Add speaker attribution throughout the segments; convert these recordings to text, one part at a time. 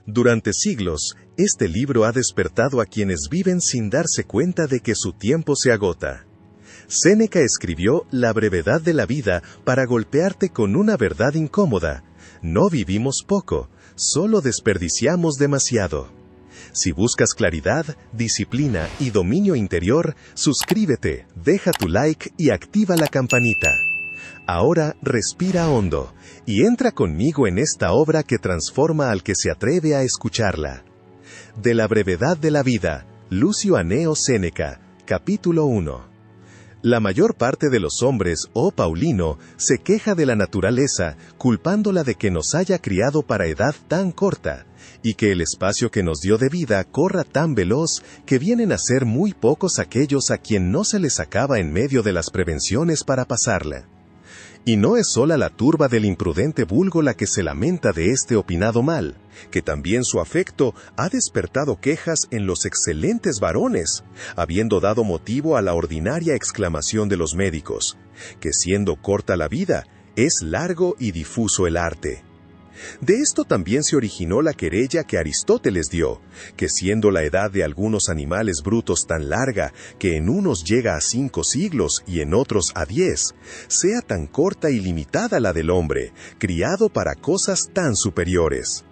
Speaker 1: Durante siglos, este libro ha despertado a quienes viven sin darse cuenta de que su tiempo se agota. Séneca escribió La brevedad de la vida para golpearte con una verdad incómoda. No vivimos poco, solo desperdiciamos demasiado. Si buscas claridad, disciplina y dominio interior, suscríbete, deja tu like y activa la campanita. Ahora respira hondo y entra conmigo en esta obra que transforma al que se atreve a escucharla. De la brevedad de la vida, Lucio Anneo Séneca, capítulo 1. La mayor parte de los hombres, oh Paulino, se queja de la naturaleza, culpándola de que nos haya criado para edad tan corta, y que el espacio que nos dio de vida corra tan veloz que vienen a ser muy pocos aquellos a quien no se les acaba en medio de las prevenciones para pasarla. Y no es sola la turba del imprudente vulgo la que se lamenta de este opinado mal, que también su afecto ha despertado quejas en los excelentes varones, habiendo dado motivo a la ordinaria exclamación de los médicos, que siendo corta la vida, es largo y difuso el arte. De esto también se originó la querella que Aristóteles dio, que siendo la edad de algunos animales brutos tan larga que en unos llega a 5 siglos y en otros a 10, sea tan corta y limitada la del hombre, criado para cosas tan superiores.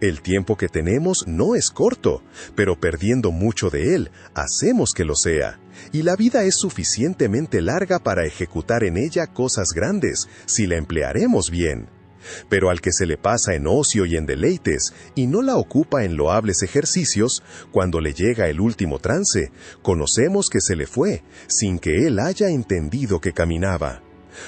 Speaker 1: El tiempo que tenemos no es corto, pero perdiendo mucho de él, hacemos que lo sea, y la vida es suficientemente larga para ejecutar en ella cosas grandes, si la emplearemos bien. Pero al que se le pasa en ocio y en deleites, y no la ocupa en loables ejercicios, cuando le llega el último trance, conocemos que se le fue, sin que él haya entendido que caminaba.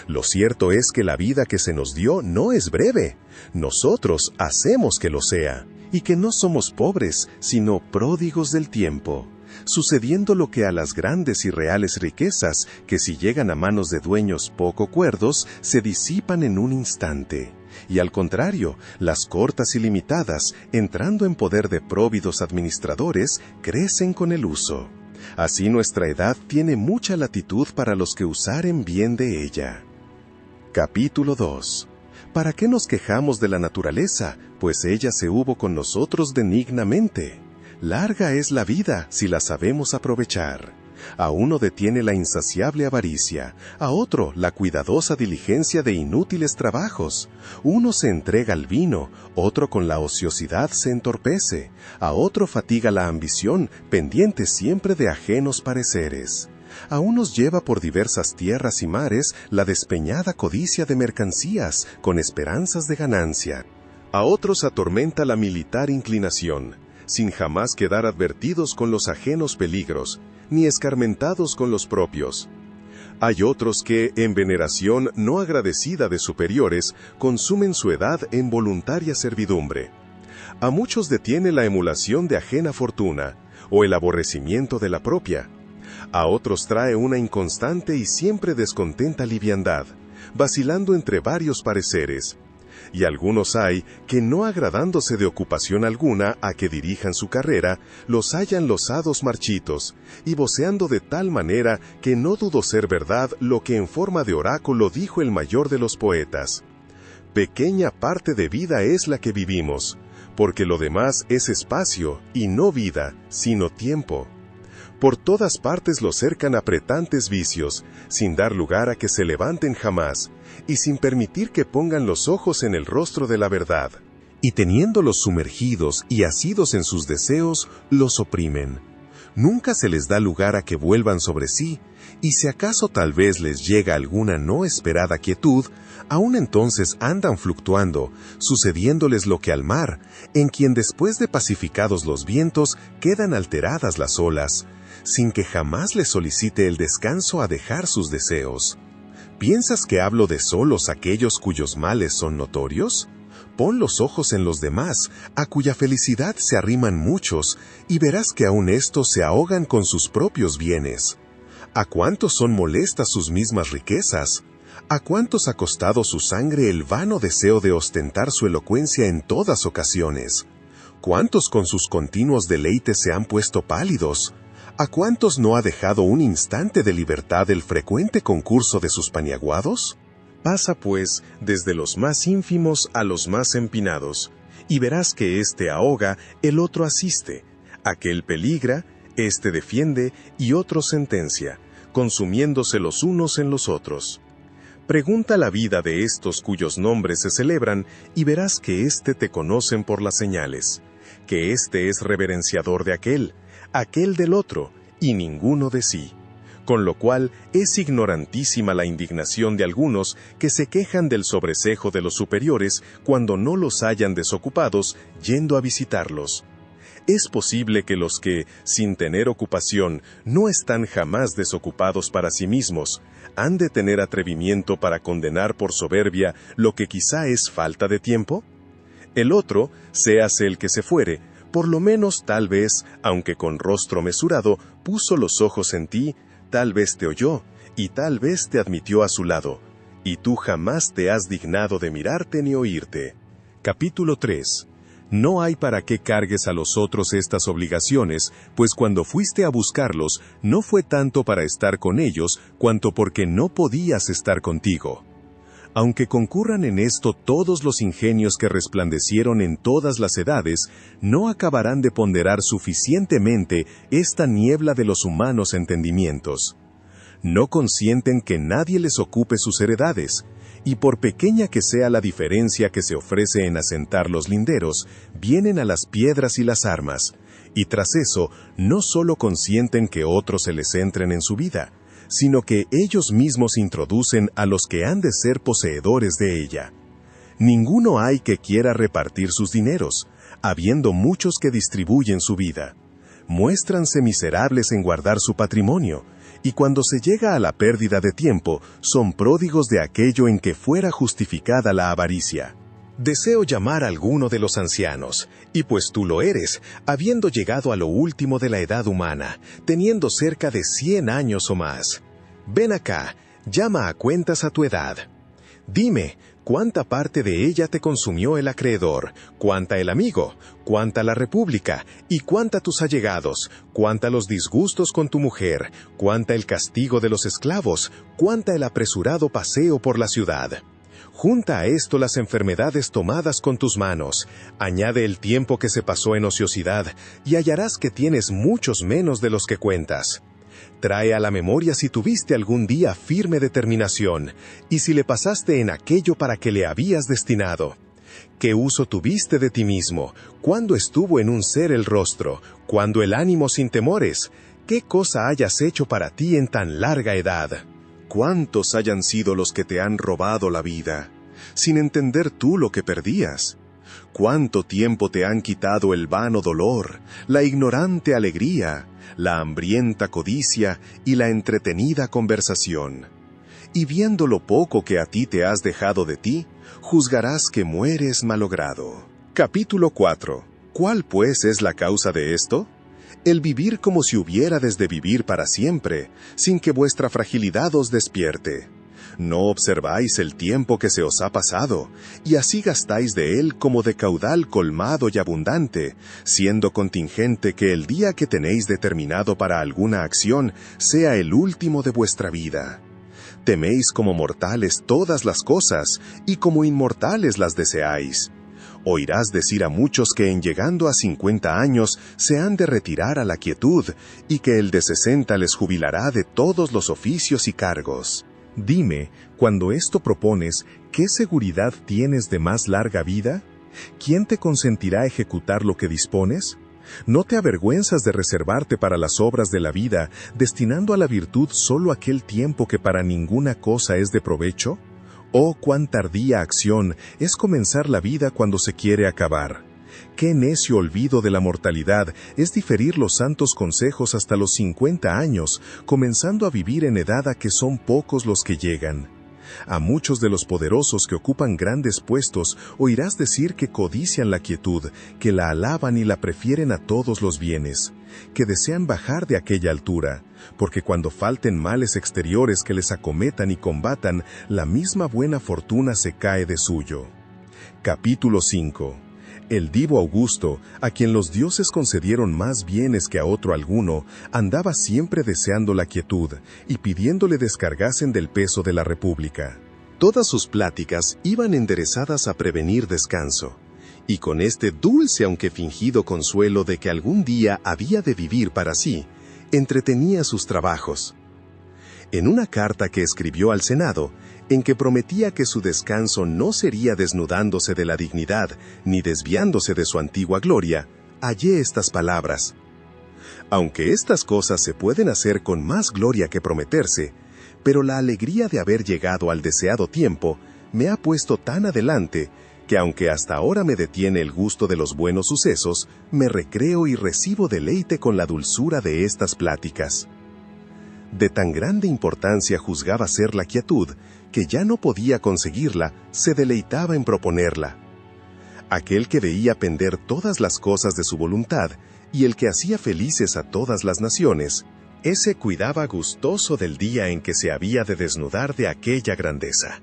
Speaker 1: Lo cierto es que la vida que se nos dio no es breve, nosotros hacemos que lo sea, y que no somos pobres, sino pródigos del tiempo. Sucediendo lo que a las grandes y reales riquezas, que si llegan a manos de dueños poco cuerdos, se disipan en un instante. Y al contrario, las cortas y limitadas, entrando en poder de próvidos administradores, crecen con el uso. Así nuestra edad tiene mucha latitud para los que usaren bien de ella. Capítulo 2. ¿Para qué nos quejamos de la naturaleza? Pues ella se hubo con nosotros benignamente. Larga es la vida si la sabemos aprovechar. A uno detiene la insaciable avaricia, a otro la cuidadosa diligencia de inútiles trabajos. Uno se entrega al vino, otro con la ociosidad se entorpece, a otro fatiga la ambición, pendiente siempre de ajenos pareceres. A unos lleva por diversas tierras y mares la despeñada codicia de mercancías, con esperanzas de ganancia. A otros atormenta la militar inclinación, sin jamás quedar advertidos con los ajenos peligros, ni escarmentados con los propios. Hay otros que, en veneración no agradecida de superiores, consumen su edad en voluntaria servidumbre. A muchos detiene la emulación de ajena fortuna, o el aborrecimiento de la propia. A otros trae una inconstante y siempre descontenta liviandad, vacilando entre varios pareceres. Y algunos hay que, no agradándose de ocupación alguna a que dirijan su carrera, los hallan lozados marchitos, y voceando de tal manera que no dudo ser verdad lo que en forma de oráculo dijo el mayor de los poetas. Pequeña parte de vida es la que vivimos, porque lo demás es espacio, y no vida, sino tiempo. Por todas partes los cercan apretantes vicios, sin dar lugar a que se levanten jamás, y sin permitir que pongan los ojos en el rostro de la verdad. Y teniéndolos sumergidos y asidos en sus deseos, los oprimen. Nunca se les da lugar a que vuelvan sobre sí, y si acaso tal vez les llega alguna no esperada quietud, aún entonces andan fluctuando, sucediéndoles lo que al mar, en quien después de pacificados los vientos quedan alteradas las olas, sin que jamás les solicite el descanso a dejar sus deseos. ¿Piensas que hablo de solos aquellos cuyos males son notorios? Pon los ojos en los demás, a cuya felicidad se arriman muchos, y verás que aun estos se ahogan con sus propios bienes. ¿A cuántos son molestas sus mismas riquezas? ¿A cuántos ha costado su sangre el vano deseo de ostentar su elocuencia en todas ocasiones? ¿Cuántos con sus continuos deleites se han puesto pálidos? ¿A cuántos no ha dejado un instante de libertad el frecuente concurso de sus paniaguados? Pasa pues desde los más ínfimos a los más empinados, y verás que éste ahoga, el otro asiste, aquel peligra, éste defiende y otro sentencia, consumiéndose los unos en los otros. Pregunta la vida de estos cuyos nombres se celebran, y verás que éste te conocen por las señales, que éste es reverenciador de aquel del otro, y ninguno de sí. Con lo cual es ignorantísima la indignación de algunos que se quejan del sobrecejo de los superiores cuando no los hallan desocupados yendo a visitarlos. Es posible que los que, sin tener ocupación, no están jamás desocupados para sí mismos, han de tener atrevimiento para condenar por soberbia lo que quizá es falta de tiempo? El otro, séase el que se fuere, por lo menos tal vez, aunque con rostro mesurado, puso los ojos en ti, tal vez te oyó, y tal vez te admitió a su lado, y tú jamás te has dignado de mirarte ni oírte. Capítulo 3. No hay para qué cargues a los otros estas obligaciones, pues cuando fuiste a buscarlos, no fue tanto para estar con ellos, cuanto porque no podías estar contigo. Aunque concurran en esto todos los ingenios que resplandecieron en todas las edades, no acabarán de ponderar suficientemente esta niebla de los humanos entendimientos. No consienten que nadie les ocupe sus heredades, y por pequeña que sea la diferencia que se ofrece en asentar los linderos, vienen a las piedras y las armas, y tras eso no solo consienten que otros se les entren en su vida, sino que ellos mismos introducen a los que han de ser poseedores de ella. Ninguno hay que quiera repartir sus dineros, habiendo muchos que distribuyen su vida. Muéstranse miserables en guardar su patrimonio, y cuando se llega a la pérdida de tiempo, son pródigos de aquello en que fuera justificada la avaricia. Deseo llamar a alguno de los ancianos, y pues tú lo eres, habiendo llegado a lo último de la edad humana, teniendo cerca de 100 años o más. Ven acá, llama a cuentas a tu edad. Dime, ¿cuánta parte de ella te consumió el acreedor? ¿Cuánta el amigo? ¿Cuánta la república? ¿Y cuánta tus allegados? ¿Cuánta los disgustos con tu mujer? ¿Cuánta el castigo de los esclavos? ¿Cuánta el apresurado paseo por la ciudad? Junta a esto las enfermedades tomadas con tus manos, añade el tiempo que se pasó en ociosidad, y hallarás que tienes muchos menos de los que cuentas. Trae a la memoria si tuviste algún día firme determinación, y si le pasaste en aquello para que le habías destinado. ¿Qué uso tuviste de ti mismo? ¿Cuándo estuvo en un ser el rostro? ¿Cuándo el ánimo sin temores? ¿Qué cosa hayas hecho para ti en tan larga edad? ¿Cuántos hayan sido los que te han robado la vida, sin entender tú lo que perdías? ¿Cuánto tiempo te han quitado el vano dolor, la ignorante alegría, la hambrienta codicia y la entretenida conversación? Y viendo lo poco que a ti te has dejado de ti, juzgarás que mueres malogrado. Capítulo 4. ¿Cuál pues es la causa de esto? El vivir como si hubiérades de vivir para siempre, sin que vuestra fragilidad os despierte. No observáis el tiempo que se os ha pasado, y así gastáis de él como de caudal colmado y abundante, siendo contingente que el día que tenéis determinado para alguna acción sea el último de vuestra vida. Teméis como mortales todas las cosas, y como inmortales las deseáis. Oirás decir a muchos que en llegando a 50 años se han de retirar a la quietud, y que el de 60 les jubilará de todos los oficios y cargos. Dime, cuando esto propones, ¿qué seguridad tienes de más larga vida? ¿Quién te consentirá ejecutar lo que dispones? ¿No te avergüenzas de reservarte para las obras de la vida, destinando a la virtud solo aquel tiempo que para ninguna cosa es de provecho? Oh, cuán tardía acción es comenzar la vida cuando se quiere acabar. Qué necio olvido de la mortalidad es diferir los santos consejos hasta los 50 años, comenzando a vivir en edad a que son pocos los que llegan. A muchos de los poderosos que ocupan grandes puestos oirás decir que codician la quietud, que la alaban y la prefieren a todos los bienes, que desean bajar de aquella altura, porque cuando falten males exteriores que les acometan y combatan, la misma buena fortuna se cae de suyo. Capítulo 5. El divo Augusto, a quien los dioses concedieron más bienes que a otro alguno, andaba siempre deseando la quietud y pidiéndole descargasen del peso de la república. Todas sus pláticas iban enderezadas a prevenir descanso, y con este dulce aunque fingido consuelo de que algún día había de vivir para sí, entretenía sus trabajos. En una carta que escribió al Senado, en que prometía que su descanso no sería desnudándose de la dignidad ni desviándose de su antigua gloria, hallé estas palabras: aunque estas cosas se pueden hacer con más gloria que prometerse, pero la alegría de haber llegado al deseado tiempo me ha puesto tan adelante que aunque hasta ahora me detiene el gusto de los buenos sucesos, me recreo y recibo deleite con la dulzura de estas pláticas. De tan grande importancia juzgaba ser la quietud, que ya no podía conseguirla, se deleitaba en proponerla. Aquel que veía pender todas las cosas de su voluntad, y el que hacía felices a todas las naciones, ese cuidaba gustoso del día en que se había de desnudar de aquella grandeza.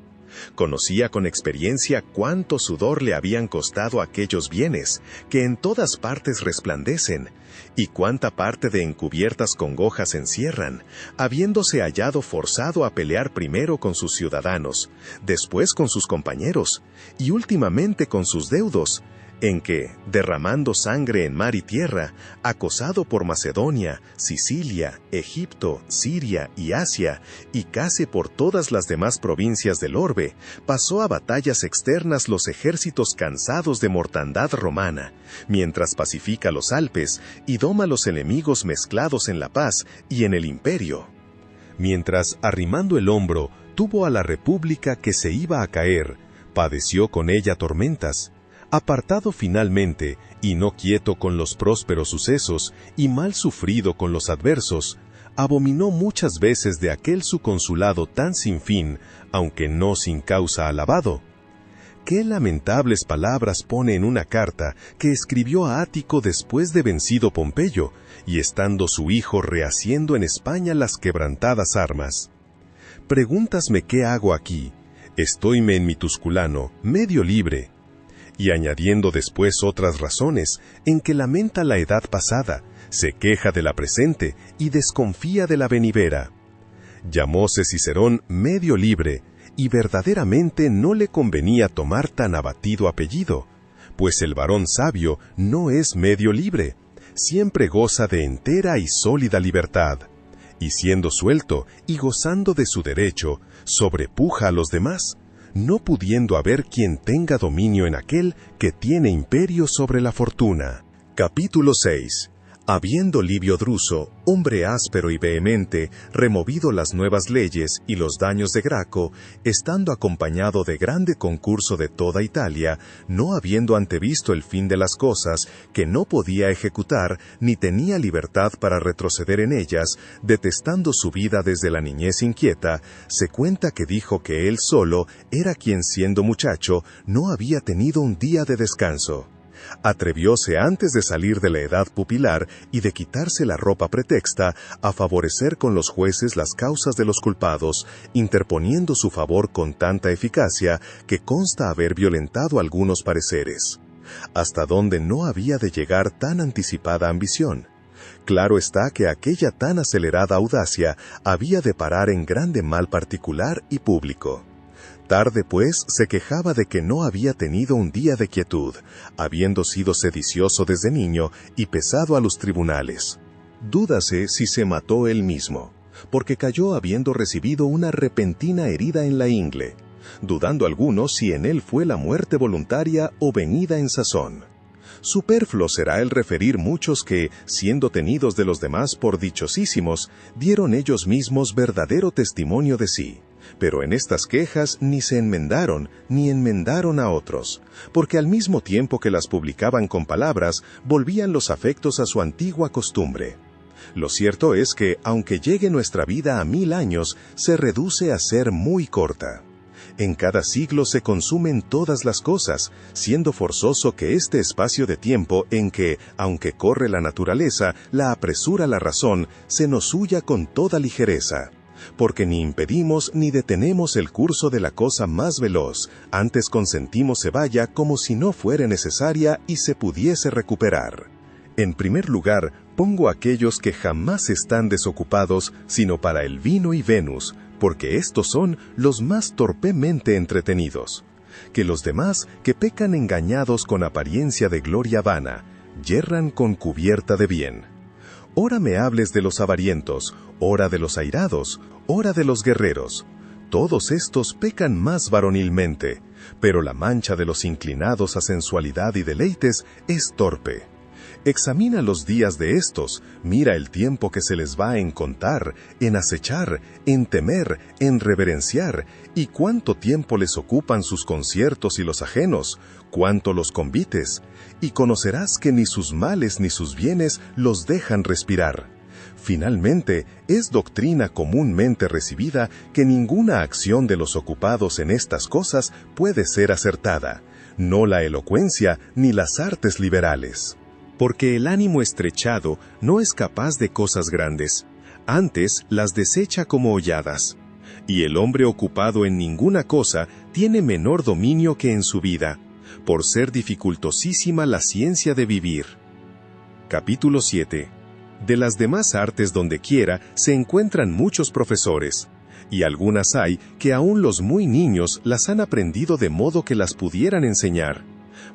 Speaker 1: Conocía con experiencia cuánto sudor le habían costado aquellos bienes, que en todas partes resplandecen, y cuánta parte de encubiertas congojas encierran, habiéndose hallado forzado a pelear primero con sus ciudadanos, después con sus compañeros, y últimamente con sus deudos, en que, derramando sangre en mar y tierra, acosado por Macedonia, Sicilia, Egipto, Siria y Asia, y casi por todas las demás provincias del orbe, pasó a batallas externas los ejércitos cansados de mortandad romana, mientras pacifica los Alpes y doma los enemigos mezclados en la paz y en el imperio. Mientras, arrimando el hombro, tuvo a la república que se iba a caer, padeció con ella tormentas. Apartado finalmente, y no quieto con los prósperos sucesos, y mal sufrido con los adversos, abominó muchas veces de aquel su consulado tan sin fin, aunque no sin causa alabado. Qué lamentables palabras pone en una carta que escribió a Ático después de vencido Pompeyo, y estando su hijo rehaciendo en España las quebrantadas armas. Pregúntasme qué hago aquí, estoyme en mi Tusculano, medio libre. Y añadiendo después otras razones, en que lamenta la edad pasada, se queja de la presente y desconfía de la venidera. Llamóse Cicerón medio libre, y verdaderamente no le convenía tomar tan abatido apellido, pues el varón sabio no es medio libre, siempre goza de entera y sólida libertad, y siendo suelto y gozando de su derecho, sobrepuja a los demás, no pudiendo haber quien tenga dominio en aquel que tiene imperio sobre la fortuna. Capítulo 6. Habiendo Livio Druso, hombre áspero y vehemente, removido las nuevas leyes y los daños de Graco, estando acompañado de grande concurso de toda Italia, no habiendo antevisto el fin de las cosas, que no podía ejecutar, ni tenía libertad para retroceder en ellas, detestando su vida desde la niñez inquieta, se cuenta que dijo que él solo era quien siendo muchacho no había tenido un día de descanso. Atrevióse antes de salir de la edad pupilar y de quitarse la ropa pretexta a favorecer con los jueces las causas de los culpados, interponiendo su favor con tanta eficacia que consta haber violentado algunos pareceres. Hasta donde no había de llegar tan anticipada ambición. Claro está que aquella tan acelerada audacia había de parar en grande mal particular y público. Tarde pues se quejaba de que no había tenido un día de quietud, habiendo sido sedicioso desde niño y pesado a los tribunales. Dúdase si se mató él mismo, porque cayó habiendo recibido una repentina herida en la ingle, dudando algunos si en él fue la muerte voluntaria o venida en sazón. Superfluo será el referir muchos que, siendo tenidos de los demás por dichosísimos, dieron ellos mismos verdadero testimonio de sí. Pero en estas quejas ni se enmendaron, ni enmendaron a otros, porque al mismo tiempo que las publicaban con palabras, volvían los afectos a su antigua costumbre. Lo cierto es que, aunque llegue nuestra vida a 1000 años, se reduce a ser muy corta. En cada siglo se consumen todas las cosas, siendo forzoso que este espacio de tiempo en que, aunque corre la naturaleza, la apresura la razón, se nos huya con toda ligereza. Porque ni impedimos ni detenemos el curso de la cosa más veloz, antes consentimos se vaya como si no fuera necesaria y se pudiese recuperar. En primer lugar, pongo aquellos que jamás están desocupados, sino para el vino y Venus, porque estos son los más torpemente entretenidos. que los demás que pecan engañados con apariencia de gloria vana, yerran con cubierta de bien. Ora me hables de los avarientos, ora de los airados, ora de los guerreros. Todos estos pecan más varonilmente, pero la mancha de los inclinados a sensualidad y deleites es torpe. Examina los días de estos, mira el tiempo que se les va en contar, en acechar, en temer, en reverenciar, y cuánto tiempo les ocupan sus conciertos y los ajenos, cuánto los convites, y conocerás que ni sus males ni sus bienes los dejan respirar. Finalmente, es doctrina comúnmente recibida que ninguna acción de los ocupados en estas cosas puede ser acertada, no la elocuencia ni las artes liberales. Porque el ánimo estrechado no es capaz de cosas grandes, antes las desecha como holladas. Y el hombre ocupado en ninguna cosa tiene menor dominio que en su vida, por ser dificultosísima la ciencia de vivir. Capítulo 7. De las demás artes dondequiera se encuentran muchos profesores, y algunas hay que aún los muy niños las han aprendido de modo que las pudieran enseñar.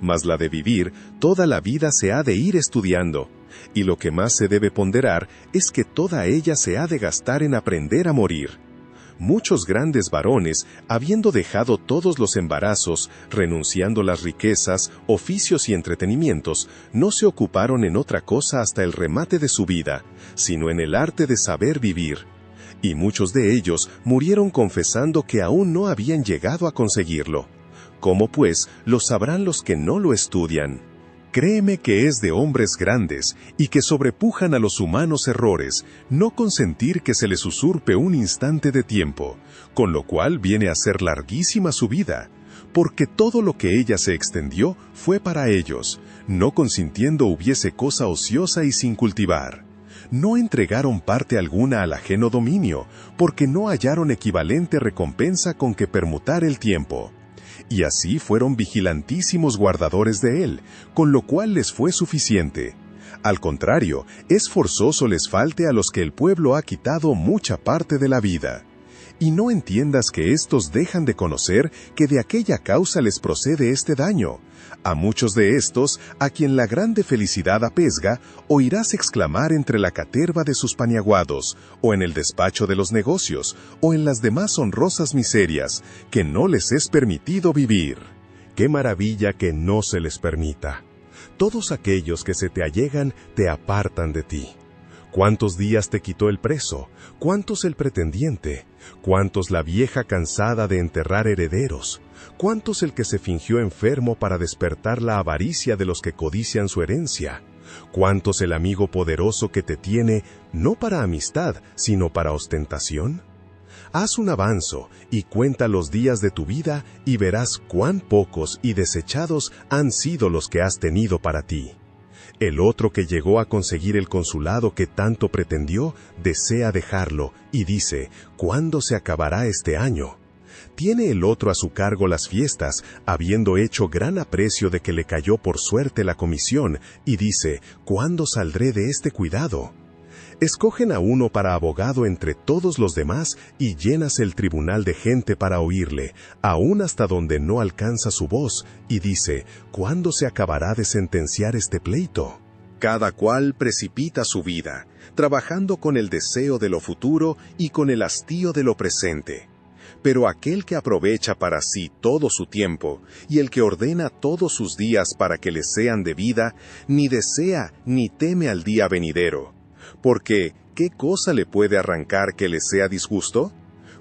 Speaker 1: Mas la de vivir, toda la vida se ha de ir estudiando, y lo que más se debe ponderar es que toda ella se ha de gastar en aprender a morir. Muchos grandes varones, habiendo dejado todos los embarazos, renunciando las riquezas, oficios y entretenimientos, no se ocuparon en otra cosa hasta el remate de su vida, sino en el arte de saber vivir. Y muchos de ellos murieron confesando que aún no habían llegado a conseguirlo. ¿Cómo pues lo sabrán los que no lo estudian? Créeme que es de hombres grandes y que sobrepujan a los humanos errores, no consentir que se les usurpe un instante de tiempo, con lo cual viene a ser larguísima su vida, porque todo lo que ella se extendió fue para ellos, no consintiendo hubiese cosa ociosa y sin cultivar. No entregaron parte alguna al ajeno dominio, porque no hallaron equivalente recompensa con que permutar el tiempo. Y así fueron vigilantísimos guardadores de él, con lo cual les fue suficiente. Al contrario, es forzoso les falte a los que el pueblo ha quitado mucha parte de la vida. Y no entiendas que éstos dejan de conocer que de aquella causa les procede este daño. A muchos de estos, a quien la grande felicidad apesga, oirás exclamar entre la caterva de sus paniaguados, o en el despacho de los negocios, o en las demás honrosas miserias, que no les es permitido vivir. ¡Qué maravilla que no se les permita! Todos aquellos que se te allegan te apartan de ti. ¿Cuántos días te quitó el preso? ¿Cuántos el pretendiente? ¿Cuántos la vieja cansada de enterrar herederos? ¿Cuántos el que se fingió enfermo para despertar la avaricia de los que codician su herencia? ¿Cuántos el amigo poderoso que te tiene, no para amistad, sino para ostentación? Haz un avanzo y cuenta los días de tu vida y verás cuán pocos y desechados han sido los que has tenido para ti. El otro que llegó a conseguir el consulado que tanto pretendió, desea dejarlo, y dice, ¿cuándo se acabará este año? Tiene el otro a su cargo las fiestas, habiendo hecho gran aprecio de que le cayó por suerte la comisión, y dice, ¿cuándo saldré de este cuidado? Escogen a uno para abogado entre todos los demás y llenas el tribunal de gente para oírle, aún hasta donde no alcanza su voz, y dice, ¿cuándo se acabará de sentenciar este pleito? Cada cual precipita su vida, trabajando con el deseo de lo futuro y con el hastío de lo presente. Pero aquel que aprovecha para sí todo su tiempo, y el que ordena todos sus días para que le sean de vida, ni desea ni teme al día venidero. Porque, ¿qué cosa le puede arrancar que le sea disgusto?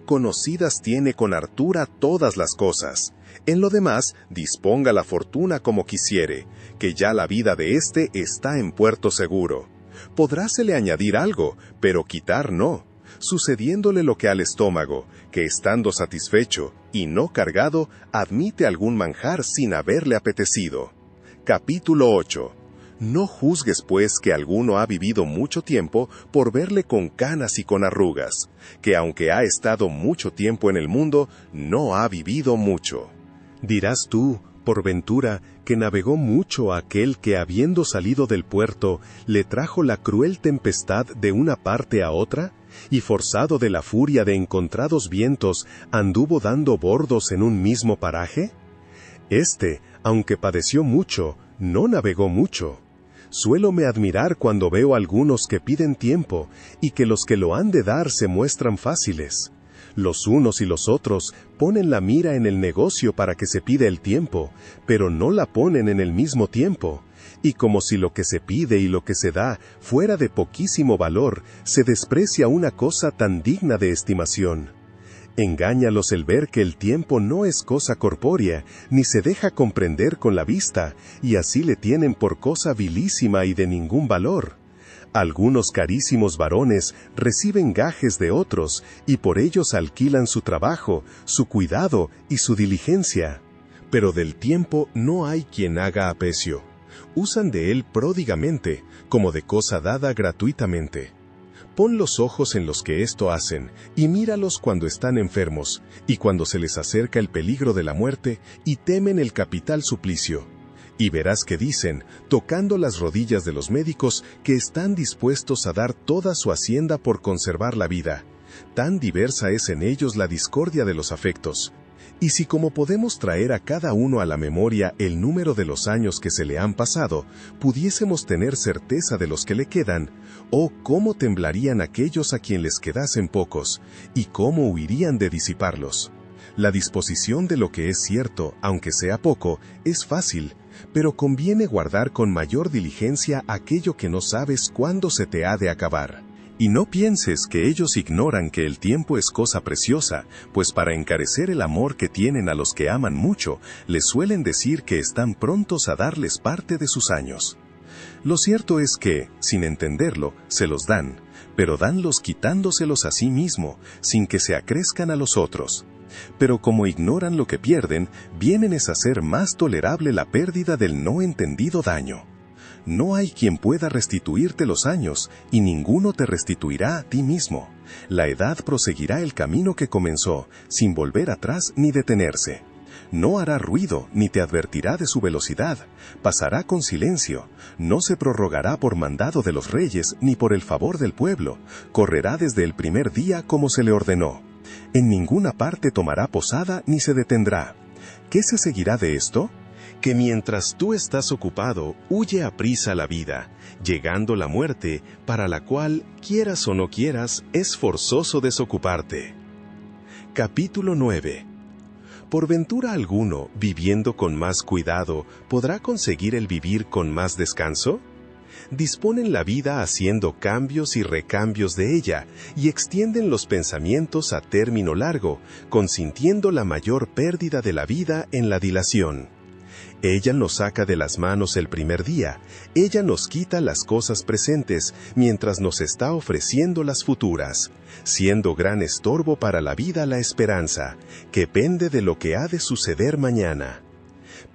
Speaker 1: Conocidas tiene con hartura todas las cosas. En lo demás, disponga la fortuna como quisiere, que ya la vida de éste está en puerto seguro. Podrásele añadir algo, pero quitar no, sucediéndole lo que al estómago, que estando satisfecho y no cargado, admite algún manjar sin haberle apetecido. Capítulo 8. No juzgues pues que alguno ha vivido mucho tiempo por verle con canas y con arrugas, que aunque ha estado mucho tiempo en el mundo, no ha vivido mucho. Dirás tú, por ventura, que navegó mucho aquel que habiendo salido del puerto, le trajo la cruel tempestad de una parte a otra, y forzado de la furia de encontrados vientos, anduvo dando bordos en un mismo paraje. Aunque padeció mucho, no navegó mucho. Suélome admirar cuando veo algunos que piden tiempo, y que los que lo han de dar se muestran fáciles. Los unos y los otros ponen la mira en el negocio para que se pida el tiempo, pero no la ponen en el mismo tiempo. Y como si lo que se pide y lo que se da fuera de poquísimo valor, se desprecia una cosa tan digna de estimación. Engáñalos el ver que el tiempo no es cosa corpórea, ni se deja comprender con la vista, y así le tienen por cosa vilísima y de ningún valor. Algunos carísimos varones reciben gajes de otros, y por ellos alquilan su trabajo, su cuidado y su diligencia. Pero del tiempo no hay quien haga aprecio. Usan de él pródigamente, como de cosa dada gratuitamente. Pon los ojos en los que esto hacen, y míralos cuando están enfermos, y cuando se les acerca el peligro de la muerte, y temen el capital suplicio. Y verás que dicen, tocando las rodillas de los médicos, que están dispuestos a dar toda su hacienda por conservar la vida. Tan diversa es en ellos la discordia de los afectos. Y si como podemos traer a cada uno a la memoria el número de los años que se le han pasado, pudiésemos tener certeza de los que le quedan, oh, cómo temblarían aquellos a quien les quedasen pocos, y cómo huirían de disiparlos. La disposición de lo que es cierto, aunque sea poco, es fácil, pero conviene guardar con mayor diligencia aquello que no sabes cuándo se te ha de acabar. Y no pienses que ellos ignoran que el tiempo es cosa preciosa, pues para encarecer el amor que tienen a los que aman mucho, les suelen decir que están prontos a darles parte de sus años. Lo cierto es que, sin entenderlo, se los dan, pero danlos quitándoselos a sí mismo, sin que se acrezcan a los otros. Pero como ignoran lo que pierden, vienen es a hacer más tolerable la pérdida del no entendido daño. No hay quien pueda restituirte los años, y ninguno te restituirá a ti mismo. La edad proseguirá el camino que comenzó, sin volver atrás ni detenerse. No hará ruido, ni te advertirá de su velocidad. Pasará con silencio. No se prorrogará por mandado de los reyes, ni por el favor del pueblo. Correrá desde el primer día como se le ordenó. En ninguna parte tomará posada, ni se detendrá. ¿Qué se seguirá de esto? Que mientras tú estás ocupado, huye aprisa la vida, llegando la muerte, para la cual, quieras o no quieras, es forzoso desocuparte. Capítulo 9. ¿Por ventura alguno, viviendo con más cuidado, podrá conseguir el vivir con más descanso? Disponen la vida haciendo cambios y recambios de ella, y extienden los pensamientos a término largo, consintiendo la mayor pérdida de la vida en la dilación. Ella nos saca de las manos el primer día, ella nos quita las cosas presentes, mientras nos está ofreciendo las futuras, siendo gran estorbo para la vida la esperanza, que pende de lo que ha de suceder mañana.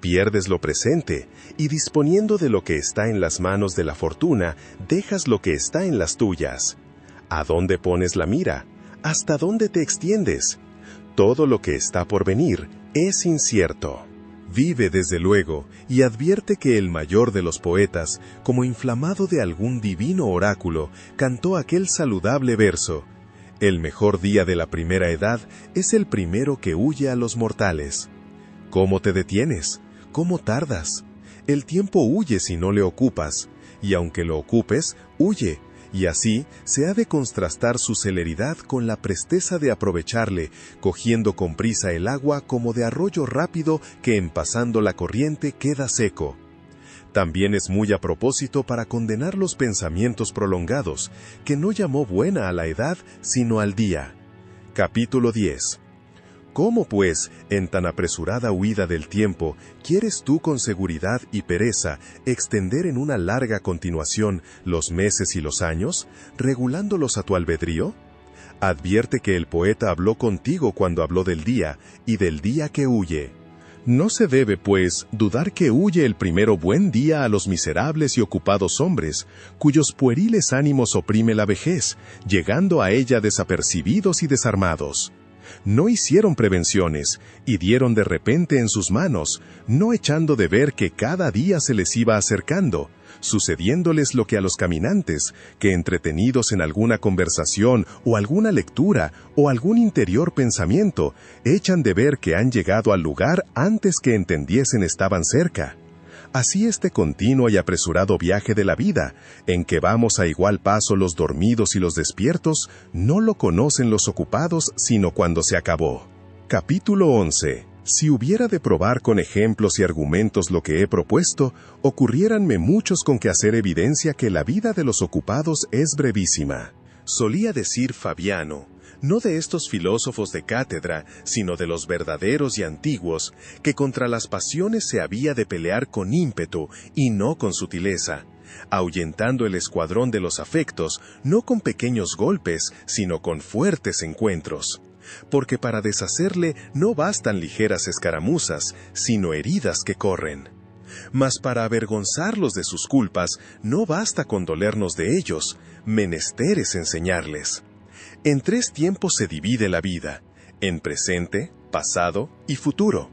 Speaker 1: Pierdes lo presente, y disponiendo de lo que está en las manos de la fortuna, dejas lo que está en las tuyas. ¿A dónde pones la mira? ¿Hasta dónde te extiendes? Todo lo que está por venir es incierto. Vive desde luego, y advierte que el mayor de los poetas, como inflamado de algún divino oráculo, cantó aquel saludable verso: el mejor día de la primera edad es el primero que huye a los mortales. ¿Cómo te detienes? ¿Cómo tardas? El tiempo huye si no le ocupas, y aunque lo ocupes, huye, y así se ha de contrastar su celeridad con la presteza de aprovecharle, cogiendo con prisa el agua como de arroyo rápido que en pasando la corriente queda seco. También es muy a propósito para condenar los pensamientos prolongados, que no llamó buena a la edad, sino al día. Capítulo 10. ¿Cómo, pues, en tan apresurada huida del tiempo, quieres tú con seguridad y pereza extender en una larga continuación los meses y los años, regulándolos a tu albedrío? Advierte que el poeta habló contigo cuando habló del día, y del día que huye. No se debe, pues, dudar que huye el primero buen día a los miserables y ocupados hombres, cuyos pueriles ánimos oprime la vejez, llegando a ella desapercibidos y desarmados. No hicieron prevenciones, y dieron de repente en sus manos, no echando de ver que cada día se les iba acercando, sucediéndoles lo que a los caminantes, que entretenidos en alguna conversación o alguna lectura o algún interior pensamiento, echan de ver que han llegado al lugar antes que entendiesen estaban cerca. Así este continuo y apresurado viaje de la vida, en que vamos a igual paso los dormidos y los despiertos, no lo conocen los ocupados sino cuando se acabó. Capítulo 11. Si hubiera de probar con ejemplos y argumentos lo que he propuesto, ocurriéranme muchos con que hacer evidencia que la vida de los ocupados es brevísima. Solía decir Fabiano, no de estos filósofos de cátedra, sino de los verdaderos y antiguos, que contra las pasiones se había de pelear con ímpetu y no con sutileza, ahuyentando el escuadrón de los afectos, no con pequeños golpes, sino con fuertes encuentros. Porque para deshacerle no bastan ligeras escaramuzas, sino heridas que corren. Mas para avergonzarlos de sus culpas, no basta con dolernos de ellos, menester es enseñarles. En 3 tiempos se divide la vida, en presente, pasado y futuro.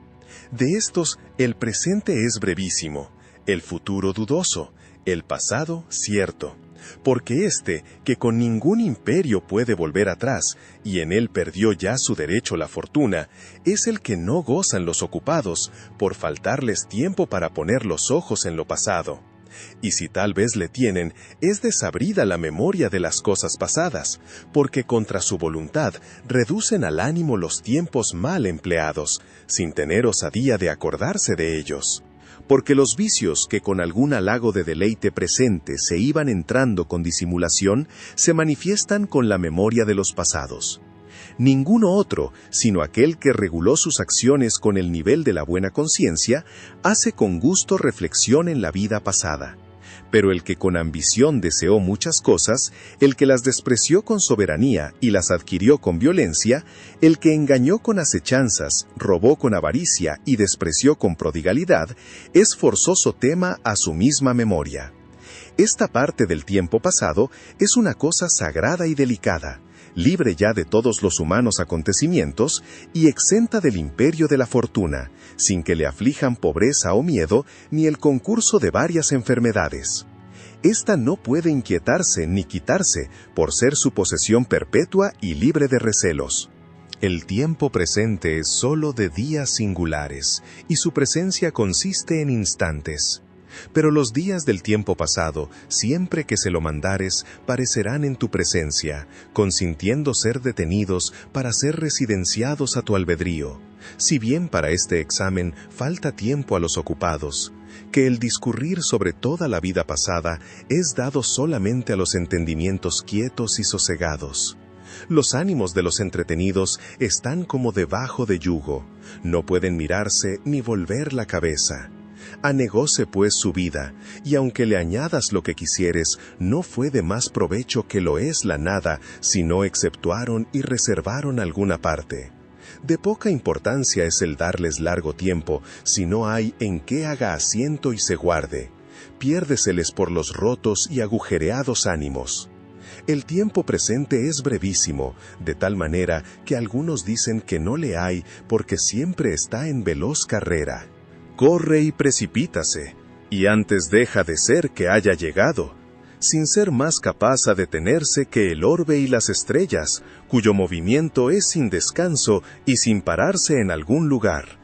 Speaker 1: De estos, el presente es brevísimo, el futuro dudoso, el pasado cierto. Porque que con ningún imperio puede volver atrás, y en él perdió ya su derecho la fortuna, es el que no gozan los ocupados, por faltarles tiempo para poner los ojos en lo pasado. Y si tal vez le tienen, es desabrida la memoria de las cosas pasadas, porque contra su voluntad reducen al ánimo los tiempos mal empleados, sin tener osadía de acordarse de ellos. Porque los vicios que con algún halago de deleite presente se iban entrando con disimulación, se manifiestan con la memoria de los pasados. Ninguno otro, sino aquel que reguló sus acciones con el nivel de la buena conciencia, hace con gusto reflexión en la vida pasada. Pero el que con ambición deseó muchas cosas, el que las despreció con soberanía y las adquirió con violencia, el que engañó con acechanzas, robó con avaricia y despreció con prodigalidad, es forzoso tema a su misma memoria. Esta parte del tiempo pasado es una cosa sagrada y delicada, libre ya de todos los humanos acontecimientos y exenta del imperio de la fortuna, sin que le aflijan pobreza o miedo, ni el concurso de varias enfermedades. Esta no puede inquietarse ni quitarse, por ser su posesión perpetua y libre de recelos. El tiempo presente es sólo de días singulares, y su presencia consiste en instantes. Pero los días del tiempo pasado, siempre que se lo mandares, parecerán en tu presencia, consintiendo ser detenidos para ser residenciados a tu albedrío. Si bien para este examen falta tiempo a los ocupados, que el discurrir sobre toda la vida pasada es dado solamente a los entendimientos quietos y sosegados. Los ánimos de los entretenidos están como debajo de yugo, no pueden mirarse ni volver la cabeza. Anegóse pues su vida, y aunque le añadas lo que quisieres, no fue de más provecho que lo es la nada, si no exceptuaron y reservaron alguna parte. De poca importancia es el darles largo tiempo, si no hay en qué haga asiento y se guarde. Piérdeseles por los rotos y agujereados ánimos. El tiempo presente es brevísimo, de tal manera que algunos dicen que no le hay porque siempre está en veloz carrera. Corre y precipítase, y antes deja de ser que haya llegado, sin ser más capaz a detenerse que el orbe y las estrellas, cuyo movimiento es sin descanso y sin pararse en algún lugar.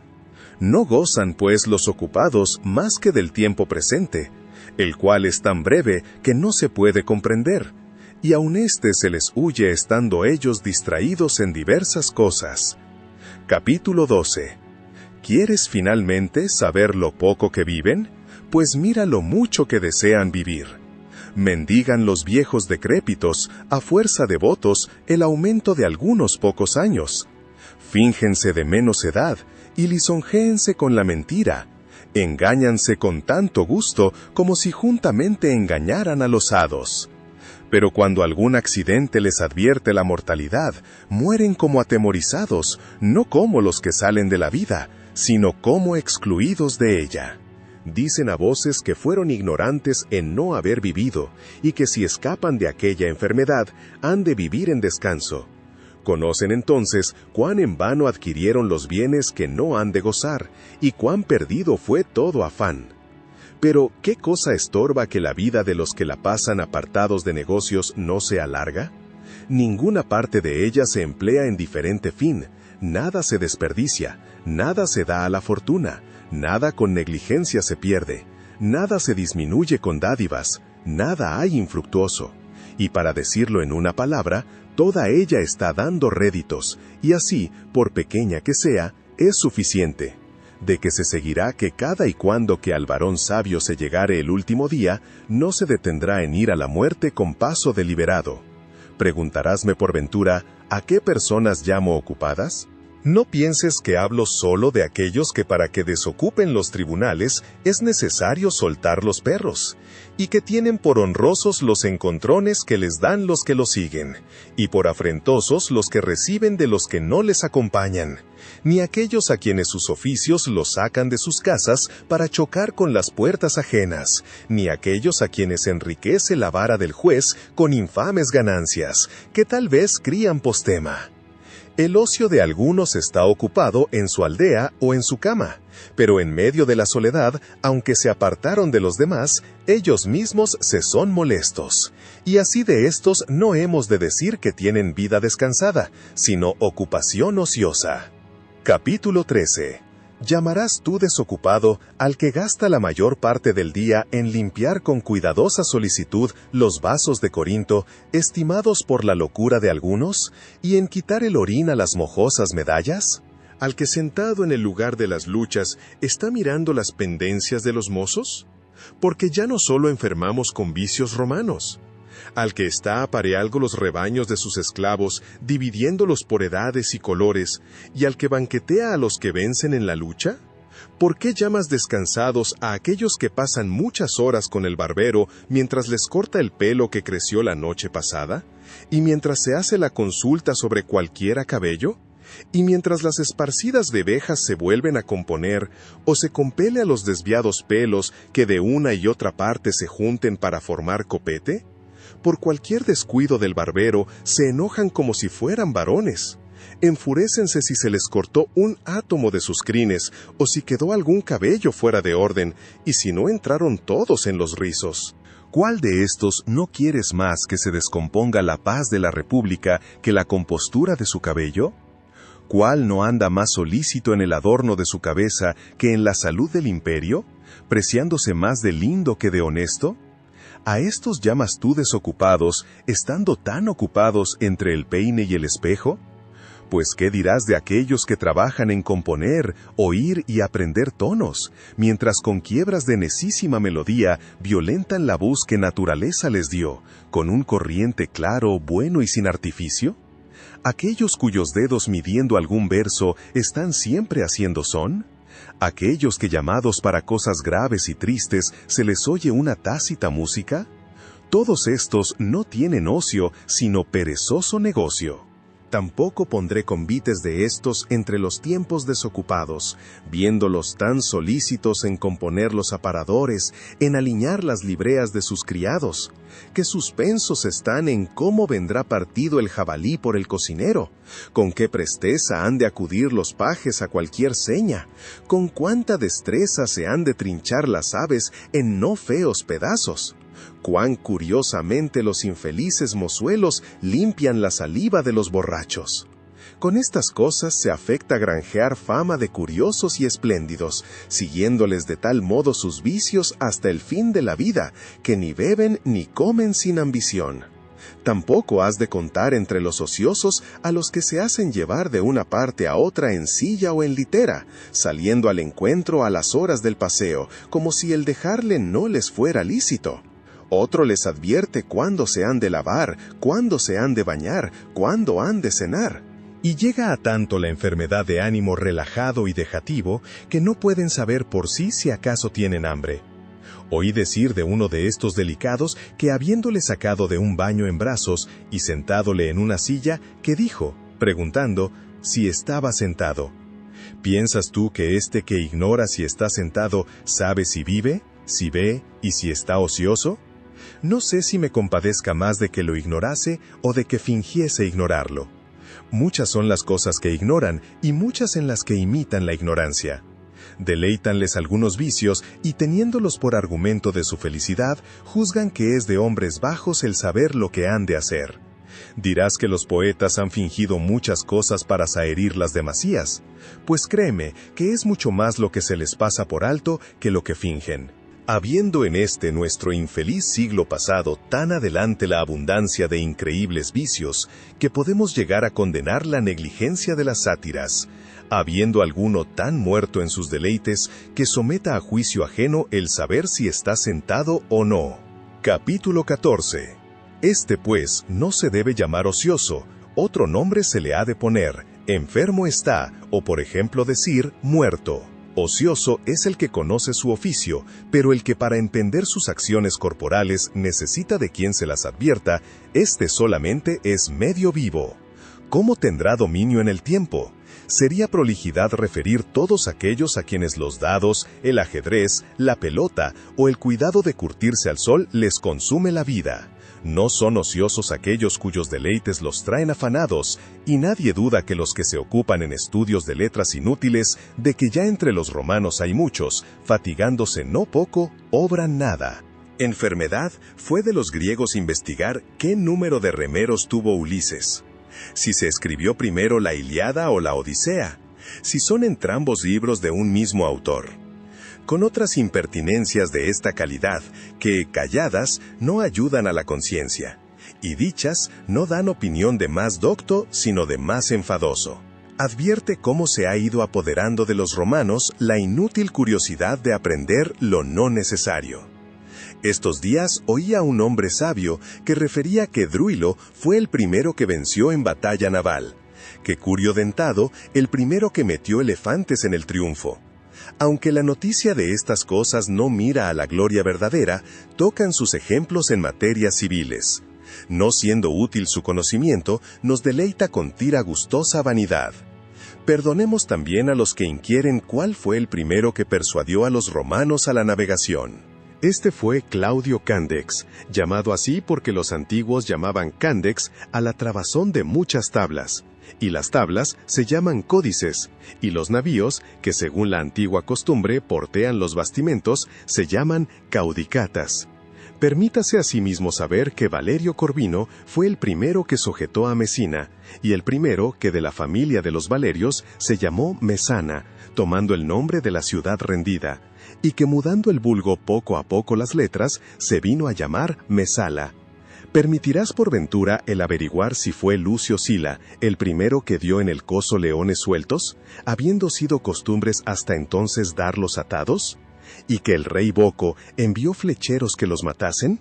Speaker 1: No gozan pues los ocupados más que del tiempo presente, el cual es tan breve que no se puede comprender, y aun se les huye estando ellos distraídos en diversas cosas. Capítulo 12. ¿Quieres finalmente saber lo poco que viven? Pues mira lo mucho que desean vivir. Mendigan los viejos decrépitos, a fuerza de votos, el aumento de algunos pocos años. Fíngense de menos edad, y lisonjéense con la mentira. Engáñanse con tanto gusto, como si juntamente engañaran a los hados. Pero cuando algún accidente les advierte la mortalidad, mueren como atemorizados, no como los que salen de la vida, sino como excluidos de ella. Dicen a voces que fueron ignorantes en no haber vivido, y que si escapan de aquella enfermedad, han de vivir en descanso. Conocen entonces cuán en vano adquirieron los bienes que no han de gozar, y cuán perdido fue todo afán. Pero, ¿qué cosa estorba que la vida de los que la pasan apartados de negocios no sea larga? Ninguna parte de ella se emplea en diferente fin, nada se desperdicia, nada se da a la fortuna, nada con negligencia se pierde, nada se disminuye con dádivas, nada hay infructuoso. Y para decirlo en una palabra, toda ella está dando réditos, y así, por pequeña que sea, es suficiente. De que se seguirá que cada y cuando que al varón sabio se llegare el último día, no se detendrá en ir a la muerte con paso deliberado. Preguntarásme por ventura, ¿a qué personas llamo ocupadas? No pienses que hablo solo de aquellos que para que desocupen los tribunales es necesario soltar los perros, y que tienen por honrosos los encontrones que les dan los que los siguen, y por afrentosos los que reciben de los que no les acompañan, ni aquellos a quienes sus oficios los sacan de sus casas para chocar con las puertas ajenas, ni aquellos a quienes enriquece la vara del juez con infames ganancias, que tal vez crían postema. El ocio de algunos está ocupado en su aldea o en su cama, pero en medio de la soledad, aunque se apartaron de los demás, ellos mismos se son molestos. Y así de estos no hemos de decir que tienen vida descansada, sino ocupación ociosa. Capítulo 13. Llamarás tú desocupado al que gasta la mayor parte del día en limpiar con cuidadosa solicitud los vasos de Corinto, estimados por la locura de algunos, y en quitar el orín a las mojosas medallas? ¿Al que sentado en el lugar de las luchas está mirando las pendencias de los mozos? Porque ya no solo enfermamos con vicios romanos. Al que está apareando los rebaños de sus esclavos, dividiéndolos por edades y colores, y al que banquetea a los que vencen en la lucha? ¿Por qué llamas descansados a aquellos que pasan muchas horas con el barbero mientras les corta el pelo que creció la noche pasada? ¿Y mientras se hace la consulta sobre cualquiera cabello? ¿Y mientras las esparcidas bebejas se vuelven a componer, o se compele a los desviados pelos que de una y otra parte se junten para formar copete? Por cualquier descuido del barbero se enojan como si fueran varones. Enfurécense si se les cortó un átomo de sus crines, o si quedó algún cabello fuera de orden, y si no entraron todos en los rizos. ¿Cuál de estos no quieres más que se descomponga la paz de la república que la compostura de su cabello? ¿Cuál no anda más solícito en el adorno de su cabeza que en la salud del imperio, preciándose más de lindo que de honesto? ¿A estos llamas tú desocupados, estando tan ocupados entre el peine y el espejo? Pues ¿qué dirás de aquellos que trabajan en componer, oír y aprender tonos, mientras con quiebras de necísima melodía violentan la voz que naturaleza les dio, con un corriente claro, bueno y sin artificio? ¿Aquellos cuyos dedos midiendo algún verso están siempre haciendo son? ¿Aquellos que llamados para cosas graves y tristes se les oye una tácita música? Todos estos no tienen ocio, sino perezoso negocio. Tampoco pondré convites de estos entre los tiempos desocupados, viéndolos tan solícitos en componer los aparadores, en aliñar las libreas de sus criados, que suspensos están en cómo vendrá partido el jabalí por el cocinero, con qué presteza han de acudir los pajes a cualquier seña, con cuánta destreza se han de trinchar las aves en no feos pedazos. Cuán curiosamente los infelices mozuelos limpian la saliva de los borrachos. Con estas cosas se afecta granjear fama de curiosos y espléndidos, siguiéndoles de tal modo sus vicios hasta el fin de la vida, que ni beben ni comen sin ambición. Tampoco has de contar entre los ociosos a los que se hacen llevar de una parte a otra en silla o en litera, saliendo al encuentro a las horas del paseo, como si el dejarle no les fuera lícito. Otro les advierte cuándo se han de lavar, cuándo se han de bañar, cuándo han de cenar. Y llega a tanto la enfermedad de ánimo relajado y dejativo que no pueden saber por sí si acaso tienen hambre. Oí decir de uno de estos delicados que habiéndole sacado de un baño en brazos y sentádole en una silla, que dijo, preguntando, si estaba sentado: ¿piensas tú que este que ignora si está sentado sabe si vive, si ve y si está ocioso? No sé si me compadezca más de que lo ignorase o de que fingiese ignorarlo. Muchas son las cosas que ignoran y muchas en las que imitan la ignorancia. Deleitanles algunos vicios y teniéndolos por argumento de su felicidad, juzgan que es de hombres bajos el saber lo que han de hacer. Dirás que los poetas han fingido muchas cosas para zaherir las demasías. Pues créeme que es mucho más lo que se les pasa por alto que lo que fingen. Habiendo en este nuestro infeliz siglo pasado tan adelante la abundancia de increíbles vicios, que podemos llegar a condenar la negligencia de las sátiras, habiendo alguno tan muerto en sus deleites que someta a juicio ajeno el saber si está sentado o no. Capítulo 14. Este pues no se debe llamar ocioso, otro nombre se le ha de poner, enfermo está, o por ejemplo decir, muerto. Ocioso es el que conoce su oficio, pero el que para entender sus acciones corporales necesita de quien se las advierta, este solamente es medio vivo. ¿Cómo tendrá dominio en el tiempo? Sería prolijidad referir todos aquellos a quienes los dados, el ajedrez, la pelota o el cuidado de curtirse al sol les consume la vida. No son ociosos aquellos cuyos deleites los traen afanados, y nadie duda que los que se ocupan en estudios de letras inútiles, de que ya entre los romanos hay muchos, fatigándose no poco, obran nada. Enfermedad fue de los griegos investigar qué número de remeros tuvo Ulises. Si se escribió primero la Ilíada o la Odisea, si son entrambos libros de un mismo autor. Con otras impertinencias de esta calidad, que, calladas, no ayudan a la conciencia, y dichas no dan opinión de más docto, sino de más enfadoso. Advierte cómo se ha ido apoderando de los romanos la inútil curiosidad de aprender lo no necesario. Estos días oía a un hombre sabio que refería que Druilo fue el primero que venció en batalla naval, que Curio Dentado el primero que metió elefantes en el triunfo. Aunque la noticia de estas cosas no mira a la gloria verdadera, tocan sus ejemplos en materias civiles. No siendo útil su conocimiento, nos deleita con tira gustosa vanidad. Perdonemos también a los que inquieren cuál fue el primero que persuadió a los romanos a la navegación. Este fue Claudio Candex, llamado así porque los antiguos llamaban Candex a la trabazón de muchas tablas, y las tablas se llaman códices, y los navíos, que según la antigua costumbre portean los bastimentos, se llaman caudicatas. Permítase asimismo saber que Valerio Corvino fue el primero que sujetó a Mesina, y el primero que de la familia de los Valerios se llamó Mesana, tomando el nombre de la ciudad rendida, y que mudando el vulgo poco a poco las letras, se vino a llamar Mesala. ¿Permitirás por ventura el averiguar si fue Lucio Sila el primero que dio en el coso leones sueltos, habiendo sido costumbres hasta entonces darlos atados? ¿Y que el rey Boco envió flecheros que los matasen?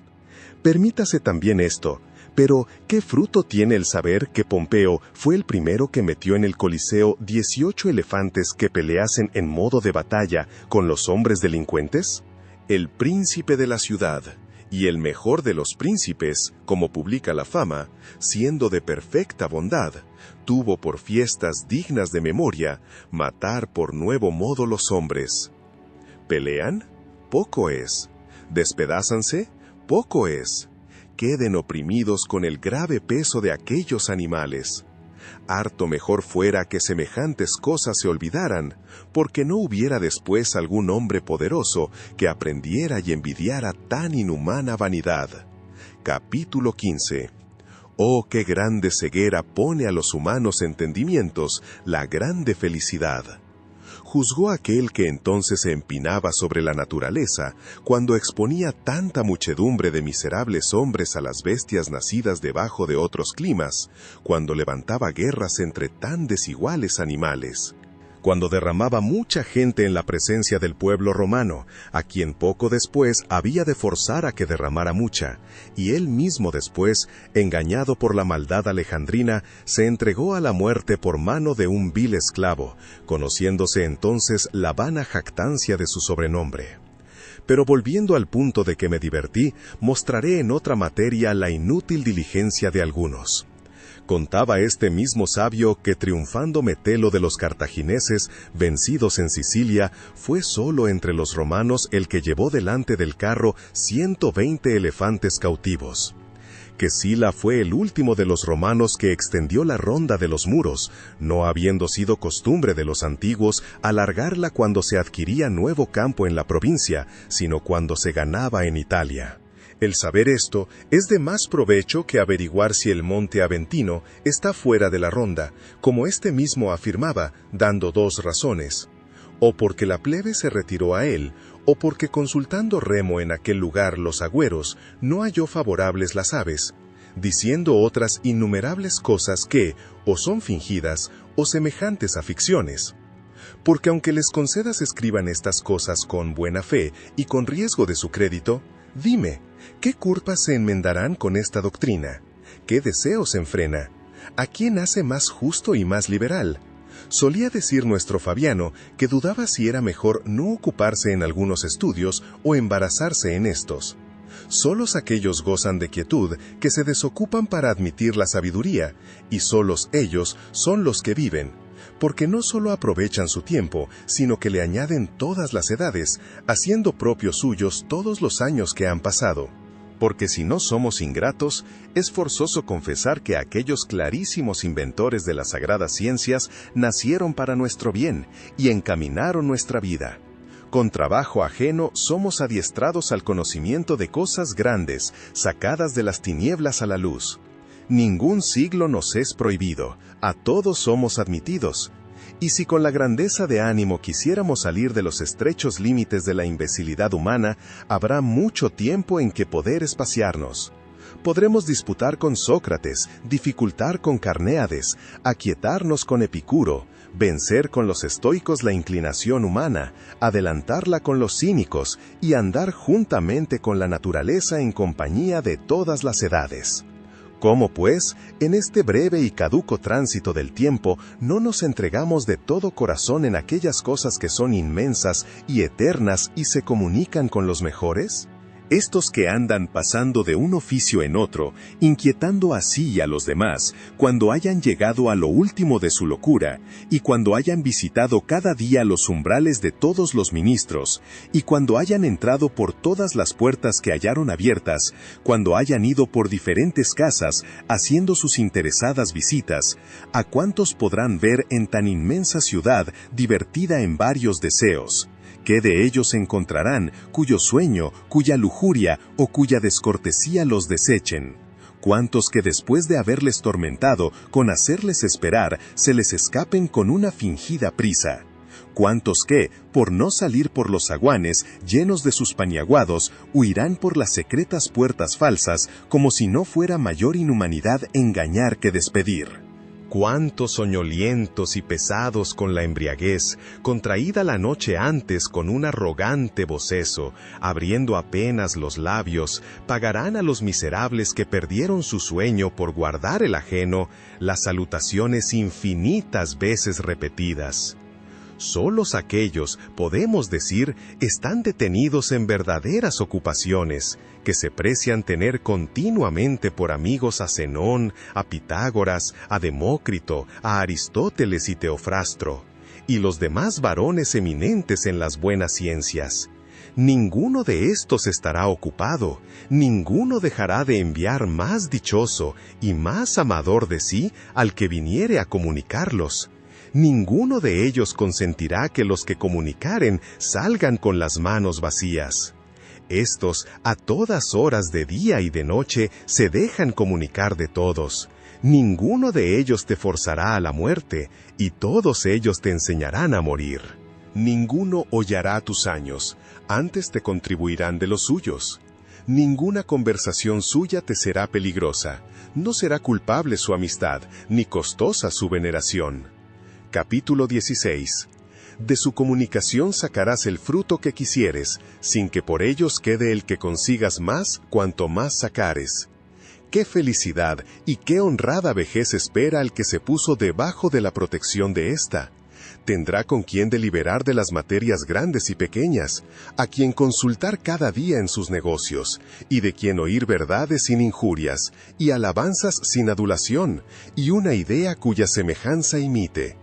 Speaker 1: Permítase también esto, pero ¿qué fruto tiene el saber que Pompeo fue el primero que metió en el Coliseo 18 elefantes que peleasen en modo de batalla con los hombres delincuentes? El príncipe de la ciudad, y el mejor de los príncipes, como publica la fama, siendo de perfecta bondad, tuvo por fiestas dignas de memoria matar por nuevo modo los hombres. ¿Pelean? Poco es. ¿Despedázanse? Poco es. Queden oprimidos con el grave peso de aquellos animales. Harto mejor fuera que semejantes cosas se olvidaran, porque no hubiera después algún hombre poderoso que aprendiera y envidiara tan inhumana vanidad. Capítulo 15. Oh, qué grande ceguera pone a los humanos entendimientos la grande felicidad. Juzgó aquel que entonces se empinaba sobre la naturaleza, cuando exponía tanta muchedumbre de miserables hombres a las bestias nacidas debajo de otros climas, cuando levantaba guerras entre tan desiguales animales, cuando derramaba mucha gente en la presencia del pueblo romano, a quien poco después había de forzar a que derramara mucha, y él mismo después, engañado por la maldad alejandrina, se entregó a la muerte por mano de un vil esclavo, conociéndose entonces la vana jactancia de su sobrenombre. Pero volviendo al punto de que me divertí, mostraré en otra materia la inútil diligencia de algunos. Contaba este mismo sabio que triunfando Metelo de los cartagineses, vencidos en Sicilia, fue solo entre los romanos el que llevó delante del carro 120 elefantes cautivos. que Sila fue el último de los romanos que extendió la ronda de los muros, no habiendo sido costumbre de los antiguos alargarla cuando se adquiría nuevo campo en la provincia, sino cuando se ganaba en Italia. El saber esto es de más provecho que averiguar si el monte Aventino está fuera de la ronda, como éste mismo afirmaba, dando dos razones: o porque la plebe se retiró a él, o porque consultando Remo en aquel lugar los agüeros, no halló favorables las aves, diciendo otras innumerables cosas que, o son fingidas, o semejantes a ficciones. Porque aunque les concedas escriban estas cosas con buena fe y con riesgo de su crédito, dime, ¿qué culpas se enmendarán con esta doctrina? ¿Qué deseo se enfrena? ¿A quién hace más justo y más liberal? Solía decir nuestro Fabiano que dudaba si era mejor no ocuparse en algunos estudios o embarazarse en estos. Solos aquellos gozan de quietud que se desocupan para admitir la sabiduría, y solos ellos son los que viven, porque no solo aprovechan su tiempo, sino que le añaden todas las edades, haciendo propios suyos todos los años que han pasado. Porque si no somos ingratos, es forzoso confesar que aquellos clarísimos inventores de las sagradas ciencias nacieron para nuestro bien y encaminaron nuestra vida. Con trabajo ajeno somos adiestrados al conocimiento de cosas grandes, sacadas de las tinieblas a la luz. Ningún siglo nos es prohibido, a todos somos admitidos. Y si con la grandeza de ánimo quisiéramos salir de los estrechos límites de la imbecilidad humana, habrá mucho tiempo en que poder espaciarnos. Podremos disputar con Sócrates, dificultar con Carnéades, aquietarnos con Epicuro, vencer con los estoicos la inclinación humana, adelantarla con los cínicos y andar juntamente con la naturaleza en compañía de todas las edades. ¿Cómo, pues, en este breve y caduco tránsito del tiempo, no nos entregamos de todo corazón en aquellas cosas que son inmensas y eternas y se comunican con los mejores? Estos que andan pasando de un oficio en otro, inquietando así y a los demás, cuando hayan llegado a lo último de su locura, y cuando hayan visitado cada día los umbrales de todos los ministros, y cuando hayan entrado por todas las puertas que hallaron abiertas, cuando hayan ido por diferentes casas, haciendo sus interesadas visitas, ¿a cuántos podrán ver en tan inmensa ciudad divertida en varios deseos? ¿Qué de ellos encontrarán, cuyo sueño, cuya lujuria o cuya descortesía los desechen? ¿Cuántos que después de haberles tormentado, con hacerles esperar, se les escapen con una fingida prisa? ¿Cuántos que, por no salir por los zaguanes, llenos de sus paniaguados, huirán por las secretas puertas falsas, como si no fuera mayor inhumanidad engañar que despedir? Cuántos soñolientos y pesados con la embriaguez, contraída la noche antes con un arrogante bocezo, abriendo apenas los labios, pagarán a los miserables que perdieron su sueño por guardar el ajeno, las salutaciones infinitas veces repetidas. Solos aquellos, podemos decir, están detenidos en verdaderas ocupaciones, que se precian tener continuamente por amigos a Zenón, a Pitágoras, a Demócrito, a Aristóteles y Teofrastro, y los demás varones eminentes en las buenas ciencias. Ninguno de estos estará ocupado, ninguno dejará de enviar más dichoso y más amador de sí al que viniere a comunicarlos. Ninguno de ellos consentirá que los que comunicaren salgan con las manos vacías. Estos, a todas horas de día y de noche, se dejan comunicar de todos. Ninguno de ellos te forzará a la muerte, y todos ellos te enseñarán a morir. Ninguno hollará tus años, antes te contribuirán de los suyos. Ninguna conversación suya te será peligrosa, no será culpable su amistad, ni costosa su veneración. Capítulo 16. De su comunicación sacarás el fruto que quisieres, sin que por ellos quede el que consigas más cuanto más sacares. Qué felicidad y qué honrada vejez espera al que se puso debajo de la protección de ésta. Tendrá con quien deliberar de las materias grandes y pequeñas, a quien consultar cada día en sus negocios, y de quien oír verdades sin injurias, y alabanzas sin adulación, y una idea cuya semejanza imite.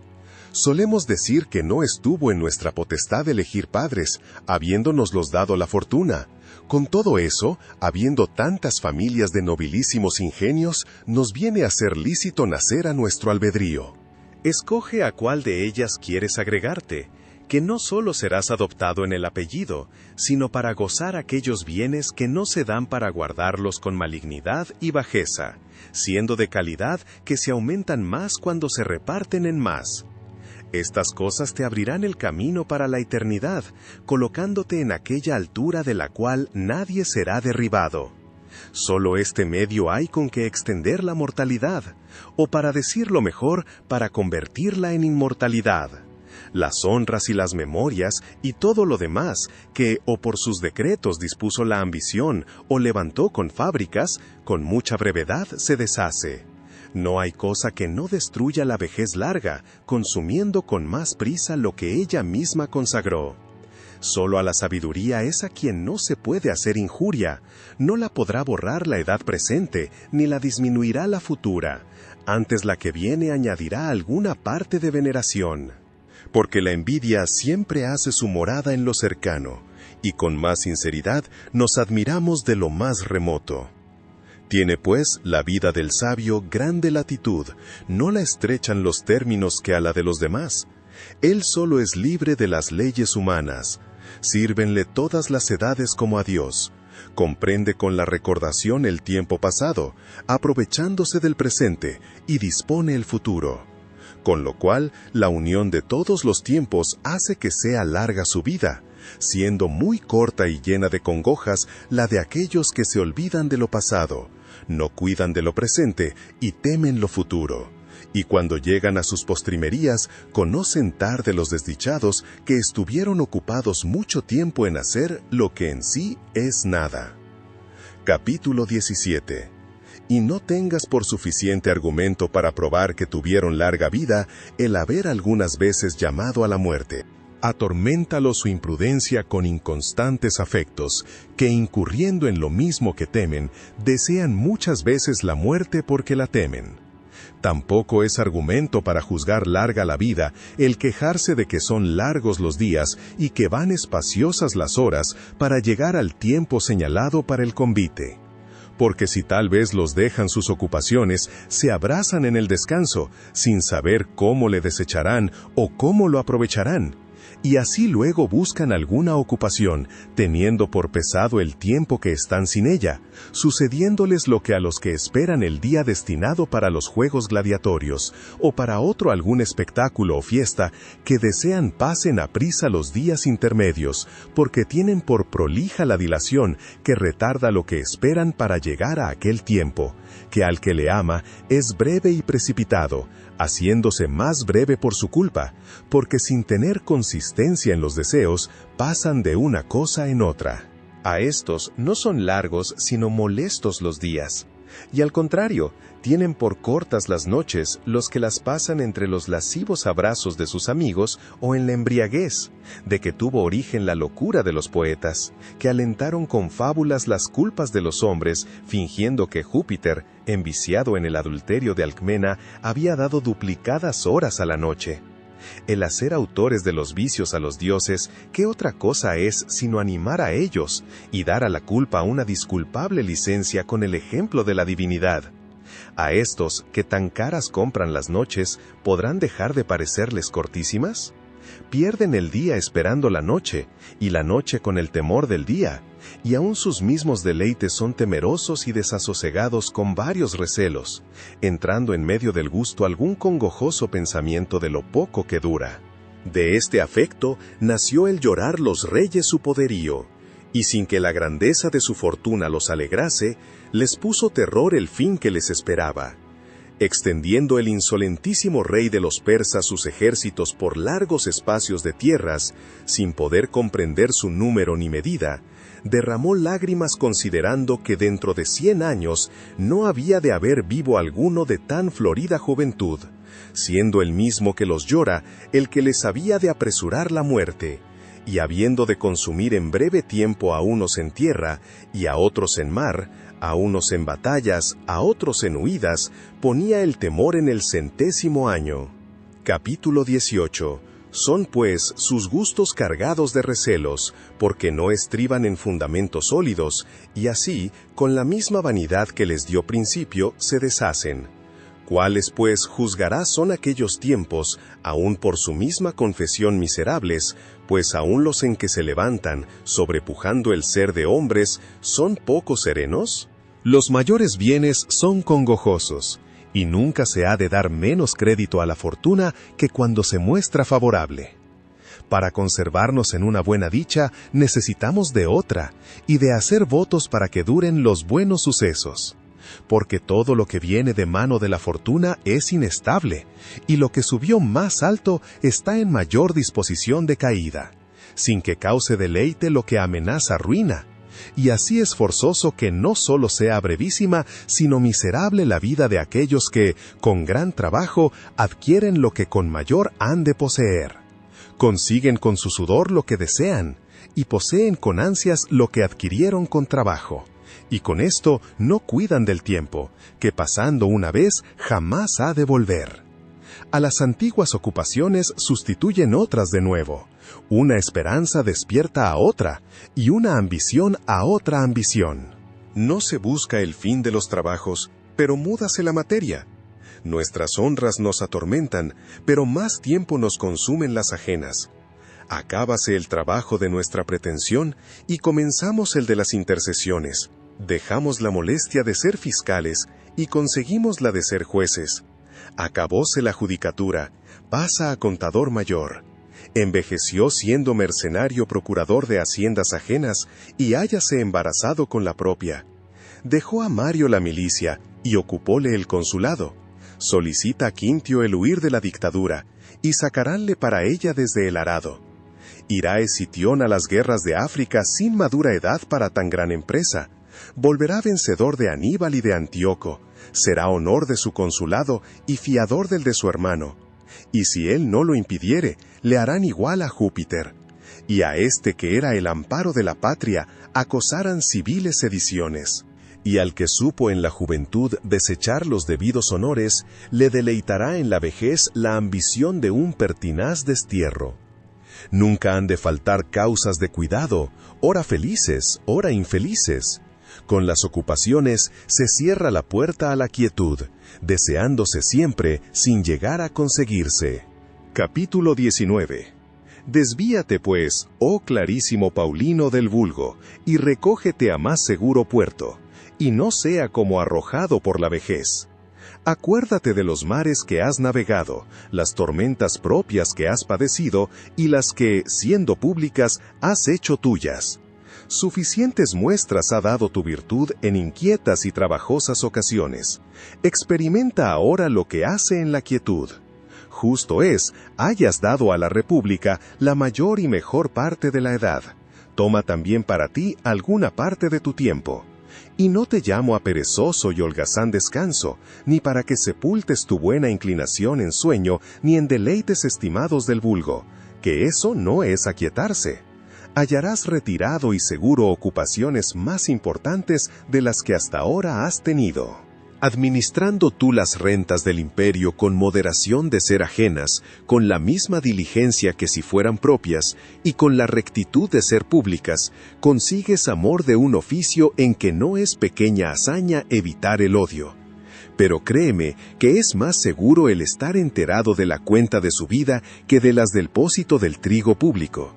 Speaker 1: Solemos decir que no estuvo en nuestra potestad elegir padres, habiéndonoslos dado la fortuna, Con todo eso, habiendo tantas familias de nobilísimos ingenios, nos viene a ser lícito nacer a nuestro albedrío. Escoge a cuál de ellas quieres agregarte, que no solo serás adoptado en el apellido, sino para gozar aquellos bienes que no se dan para guardarlos con malignidad y bajeza, siendo de calidad que se aumentan más cuando se reparten en más. Estas cosas te abrirán el camino para la eternidad, colocándote en aquella altura de la cual nadie será derribado. Solo este medio hay con que extender la mortalidad, o para decirlo mejor, para convertirla en inmortalidad. Las honras y las memorias y todo lo demás que o por sus decretos dispuso la ambición o levantó con fábricas, con mucha brevedad se deshace. No hay cosa que no destruya la vejez larga, consumiendo con más prisa lo que ella misma consagró. Solo a la sabiduría es a quien no se puede hacer injuria, no la podrá borrar la edad presente, ni la disminuirá la futura, antes la que viene añadirá alguna parte de veneración. Porque la envidia siempre hace su morada en lo cercano, y con más sinceridad nos admiramos de lo más remoto. Tiene pues la vida del sabio grande latitud, no la estrechan los términos que a la de los demás. Él solo es libre de las leyes humanas, sírvenle todas las edades como a Dios, comprende con la recordación el tiempo pasado, aprovechándose del presente, y dispone el futuro. Con lo cual, la unión de todos los tiempos hace que sea larga su vida, siendo muy corta y llena de congojas la de aquellos que se olvidan de lo pasado, no cuidan de lo presente y temen lo futuro. Y cuando llegan a sus postrimerías, conocen tarde los desdichados que estuvieron ocupados mucho tiempo en hacer lo que en sí es nada. Capítulo 17. Y no tengas por suficiente argumento para probar que tuvieron larga vida el haber algunas veces llamado a la muerte. Atorméntalo su imprudencia con inconstantes afectos, que incurriendo en lo mismo que temen, desean muchas veces la muerte porque la temen. Tampoco es argumento para juzgar larga la vida el quejarse de que son largos los días y que van espaciosas las horas para llegar al tiempo señalado para el convite. Porque si tal vez los dejan sus ocupaciones, se abrazan en el descanso, sin saber cómo le desecharán o cómo lo aprovecharán. Y así luego buscan alguna ocupación, teniendo por pesado el tiempo que están sin ella, sucediéndoles lo que a los que esperan el día destinado para los juegos gladiatorios, o para otro algún espectáculo o fiesta, que desean pasen a prisa los días intermedios, porque tienen por prolija la dilación que retarda lo que esperan para llegar a aquel tiempo, que al que le ama es breve y precipitado, haciéndose más breve por su culpa, porque sin tener consistencia en los deseos, pasan de una cosa en otra. A estos no son largos sino molestos los días, y al contrario, tienen por cortas las noches los que las pasan entre los lascivos abrazos de sus amigos o en la embriaguez, de que tuvo origen la locura de los poetas, que alentaron con fábulas las culpas de los hombres, fingiendo que Júpiter, enviciado en el adulterio de Alcmena, había dado duplicadas horas a la noche. El hacer autores de los vicios a los dioses, ¿qué otra cosa es sino animar a ellos, y dar a la culpa una disculpable licencia con el ejemplo de la divinidad? A estos, que tan caras compran las noches, ¿podrán dejar de parecerles cortísimas? Pierden el día esperando la noche, y la noche con el temor del día, y aun sus mismos deleites son temerosos y desasosegados con varios recelos, entrando en medio del gusto algún congojoso pensamiento de lo poco que dura. De este afecto nació el llorar los reyes su poderío, y sin que la grandeza de su fortuna los alegrase, les puso terror el fin que les esperaba. Extendiendo el insolentísimo rey de los persas sus ejércitos por largos espacios de tierras, sin poder comprender su número ni medida, derramó lágrimas considerando que dentro de 100 años no había de haber vivo alguno de tan florida juventud, siendo el mismo que los llora el que les había de apresurar la muerte, y habiendo de consumir en breve tiempo a unos en tierra y a otros en mar, a unos en batallas, a otros en huidas, ponía el temor en el 100º año. Capítulo 18. Son pues sus gustos cargados de recelos, porque no estriban en fundamentos sólidos, y así, con la misma vanidad que les dio principio, se deshacen. ¿Cuáles pues juzgará son aquellos tiempos, aun por su misma confesión miserables, pues aun los en que se levantan, sobrepujando el ser de hombres, son poco serenos? Los mayores bienes son congojosos, y nunca se ha de dar menos crédito a la fortuna que cuando se muestra favorable. Para conservarnos en una buena dicha, necesitamos de otra, y de hacer votos para que duren los buenos sucesos. Porque todo lo que viene de mano de la fortuna es inestable, y lo que subió más alto está en mayor disposición de caída, sin que cause deleite lo que amenaza ruina. Y así es forzoso que no solo sea brevísima, sino miserable la vida de aquellos que, con gran trabajo, adquieren lo que con mayor han de poseer. Consiguen con su sudor lo que desean, y poseen con ansias lo que adquirieron con trabajo. Y con esto no cuidan del tiempo, que pasando una vez jamás ha de volver. A las antiguas ocupaciones sustituyen otras de nuevo. Una esperanza despierta a otra, y una ambición a otra ambición. No se busca el fin de los trabajos, pero múdase la materia. Nuestras honras nos atormentan, pero más tiempo nos consumen las ajenas. Acábase el trabajo de nuestra pretensión, y comenzamos el de las intercesiones. Dejamos la molestia de ser fiscales, y conseguimos la de ser jueces. Acabóse la judicatura, pasa a contador mayor. Envejeció siendo mercenario procurador de haciendas ajenas, y hállase embarazado con la propia. Dejó a Mario la milicia, y ocupóle el consulado. Solicita a Quintio el huir de la dictadura, y sacaránle para ella desde el arado. Irá Escipión a las guerras de África sin madura edad para tan gran empresa. Volverá vencedor de Aníbal y de Antíoco. Será honor de su consulado y fiador del de su hermano. Y si él no lo impidiere, le harán igual a Júpiter. Y a este que era el amparo de la patria, acosaran civiles sediciones. Y al que supo en la juventud desechar los debidos honores, le deleitará en la vejez la ambición de un pertinaz destierro. Nunca han de faltar causas de cuidado, ora felices, ora infelices. Con las ocupaciones se cierra la puerta a la quietud, deseándose siempre sin llegar a conseguirse. Capítulo 19. Desvíate pues, oh clarísimo Paulino del vulgo, y recógete a más seguro puerto, y no sea como arrojado por la vejez. Acuérdate de los mares que has navegado, las tormentas propias que has padecido, y las que, siendo públicas, has hecho tuyas. Suficientes muestras ha dado tu virtud en inquietas y trabajosas ocasiones. Experimenta ahora lo que hace en la quietud. Justo es, hayas dado a la República la mayor y mejor parte de la edad. Toma también para ti alguna parte de tu tiempo. Y no te llamo a perezoso y holgazán descanso, ni para que sepultes tu buena inclinación en sueño, ni en deleites estimados del vulgo, que eso no es aquietarse. Hallarás retirado y seguro ocupaciones más importantes de las que hasta ahora has tenido. Administrando tú las rentas del imperio con moderación de ser ajenas, con la misma diligencia que si fueran propias, y con la rectitud de ser públicas, consigues amor de un oficio en que no es pequeña hazaña evitar el odio. Pero créeme que es más seguro el estar enterado de la cuenta de su vida que de las del pósito del trigo público.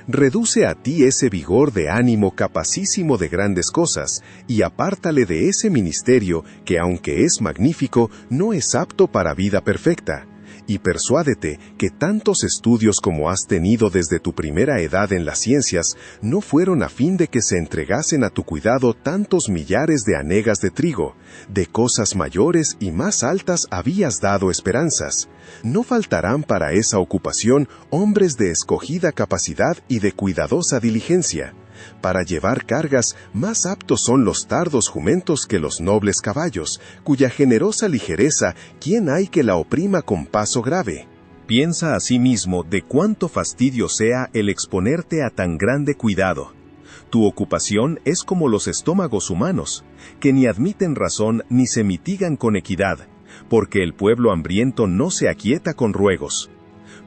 Speaker 1: Reduce a ti ese vigor de ánimo capacísimo de grandes cosas, y apártale de ese ministerio que, aunque es magnífico, no es apto para vida perfecta. Y persuádete que tantos estudios como has tenido desde tu primera edad en las ciencias no fueron a fin de que se entregasen a tu cuidado tantos millares de hanegas de trigo. De cosas mayores y más altas habías dado esperanzas. No faltarán para esa ocupación hombres de escogida capacidad y de cuidadosa diligencia. Para llevar cargas, más aptos son los tardos jumentos que los nobles caballos, cuya generosa ligereza, ¿quién hay que la oprima con paso grave? Piensa asimismo de cuánto fastidio sea el exponerte a tan grande cuidado. Tu ocupación es como los estómagos humanos, que ni admiten razón ni se mitigan con equidad, porque el pueblo hambriento no se aquieta con ruegos.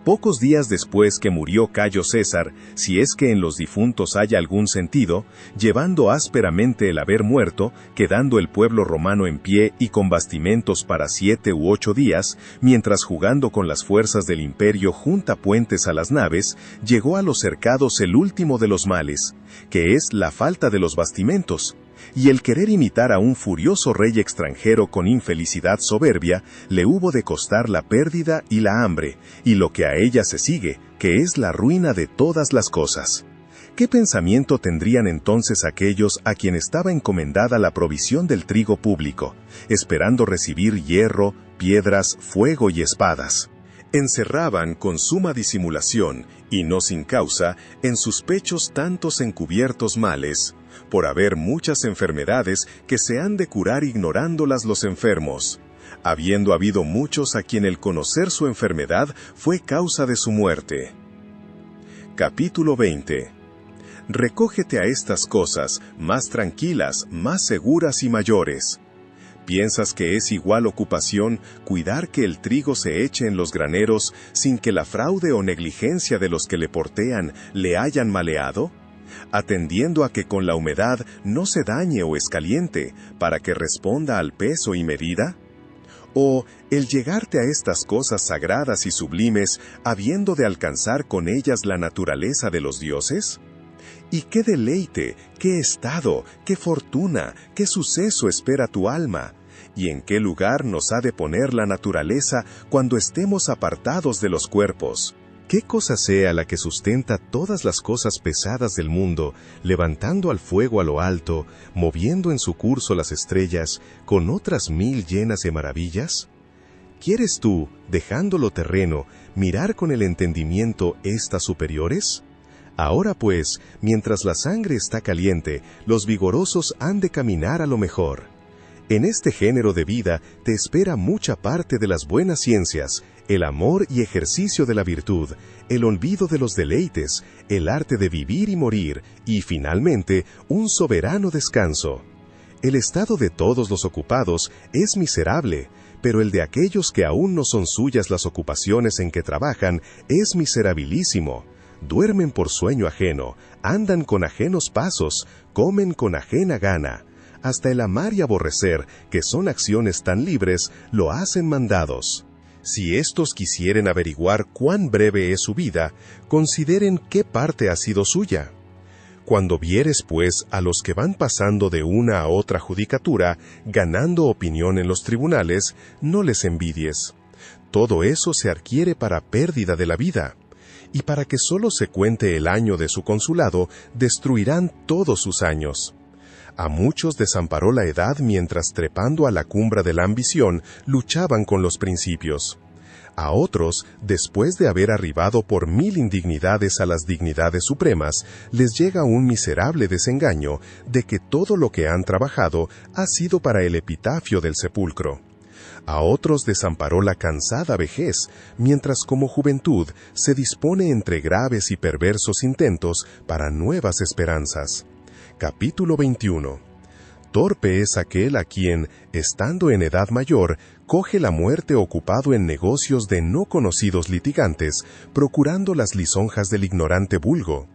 Speaker 1: Pocos días después que murió Cayo César, si es que en los difuntos haya algún sentido, llevando ásperamente el haber muerto, quedando el pueblo romano en pie y con bastimentos para 7 u 8 días, mientras jugando con las fuerzas del imperio junta puentes a las naves, llegó a los cercados el último de los males, que es la falta de los bastimentos. Y el querer imitar a un furioso rey extranjero con infelicidad soberbia, le hubo de costar la pérdida y la hambre, y lo que a ella se sigue, que es la ruina de todas las cosas. ¿Qué pensamiento tendrían entonces aquellos a quien estaba encomendada la provisión del trigo público, esperando recibir hierro, piedras, fuego y espadas? Encerraban con suma disimulación, y no sin causa, en sus pechos tantos encubiertos males, por haber muchas enfermedades que se han de curar ignorándolas los enfermos, habiendo habido muchos a quien el conocer su enfermedad fue causa de su muerte. Capítulo 20. Recógete a estas cosas, más tranquilas, más seguras y mayores. ¿Piensas que es igual ocupación cuidar que el trigo se eche en los graneros sin que la fraude o negligencia de los que le portean le hayan maleado? Atendiendo a que con la humedad no se dañe o escaliente, para que responda al peso y medida? ¿O el llegarte a estas cosas sagradas y sublimes, habiendo de alcanzar con ellas la naturaleza de los dioses? ¿Y qué deleite, qué estado, qué fortuna, qué suceso espera tu alma? ¿Y en qué lugar nos ha de poner la naturaleza cuando estemos apartados de los cuerpos? ¿Qué cosa sea la que sustenta todas las cosas pesadas del mundo, levantando al fuego a lo alto, moviendo en su curso las estrellas, con otras 1000 llenas de maravillas? ¿Quieres tú, dejando lo terreno, mirar con el entendimiento estas superiores? Ahora pues, mientras la sangre está caliente, los vigorosos han de caminar a lo mejor. En este género de vida te espera mucha parte de las buenas ciencias, el amor y ejercicio de la virtud, el olvido de los deleites, el arte de vivir y morir, y finalmente, un soberano descanso. El estado de todos los ocupados es miserable, pero el de aquellos que aún no son suyas las ocupaciones en que trabajan es miserabilísimo. Duermen por sueño ajeno, andan con ajenos pasos, comen con ajena gana. Hasta el amar y aborrecer, que son acciones tan libres, lo hacen mandados. Si éstos quisieren averiguar cuán breve es su vida, consideren qué parte ha sido suya. Cuando vieres, pues, a los que van pasando de una a otra judicatura, ganando opinión en los tribunales, no les envidies. Todo eso se adquiere para pérdida de la vida. Y para que solo se cuente el año de su consulado, destruirán todos sus años. A muchos desamparó la edad mientras trepando a la cumbre de la ambición luchaban con los principios. A otros, después de haber arribado por 1000 indignidades a las dignidades supremas, les llega un miserable desengaño de que todo lo que han trabajado ha sido para el epitafio del sepulcro. A otros desamparó la cansada vejez, mientras como juventud se dispone entre graves y perversos intentos para nuevas esperanzas. Capítulo 21. Torpe es aquel a quien, estando en edad mayor, coge la muerte ocupado en negocios de no conocidos litigantes, procurando las lisonjas del ignorante vulgo.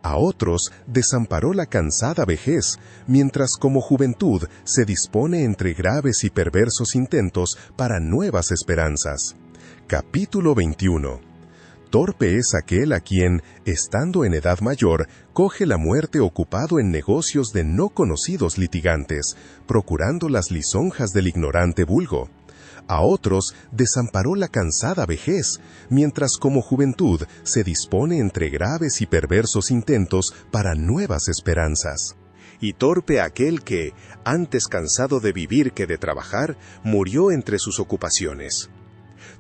Speaker 1: A otros desamparó la cansada vejez, mientras como juventud se dispone entre graves y perversos intentos para nuevas esperanzas. Capítulo 21. Torpe es aquel a quien, estando en edad mayor, coge la muerte ocupado en negocios de no conocidos litigantes, procurando las lisonjas del ignorante vulgo. A otros desamparó la cansada vejez, mientras como juventud se dispone entre graves y perversos intentos para nuevas esperanzas. Y torpe aquel que, antes cansado de vivir que de trabajar, murió entre sus ocupaciones.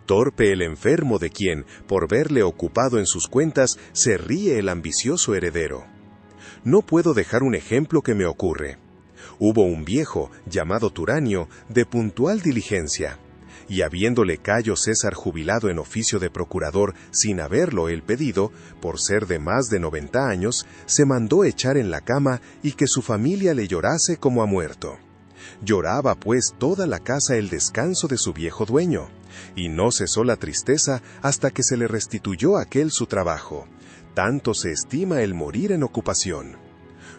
Speaker 1: Torpe el enfermo de quien, por verle ocupado en sus cuentas, se ríe el ambicioso heredero. No puedo dejar un ejemplo que me ocurre. Hubo un viejo, llamado Turanio, de puntual diligencia, y habiéndole Cayo César jubilado en oficio de procurador sin haberlo él pedido, por ser de más de 90 años, se mandó echar en la cama y que su familia le llorase como a muerto. Lloraba pues toda la casa el descanso de su viejo dueño, Y no cesó la tristeza hasta que se le restituyó a aquel su trabajo. Tanto se estima el morir en ocupación.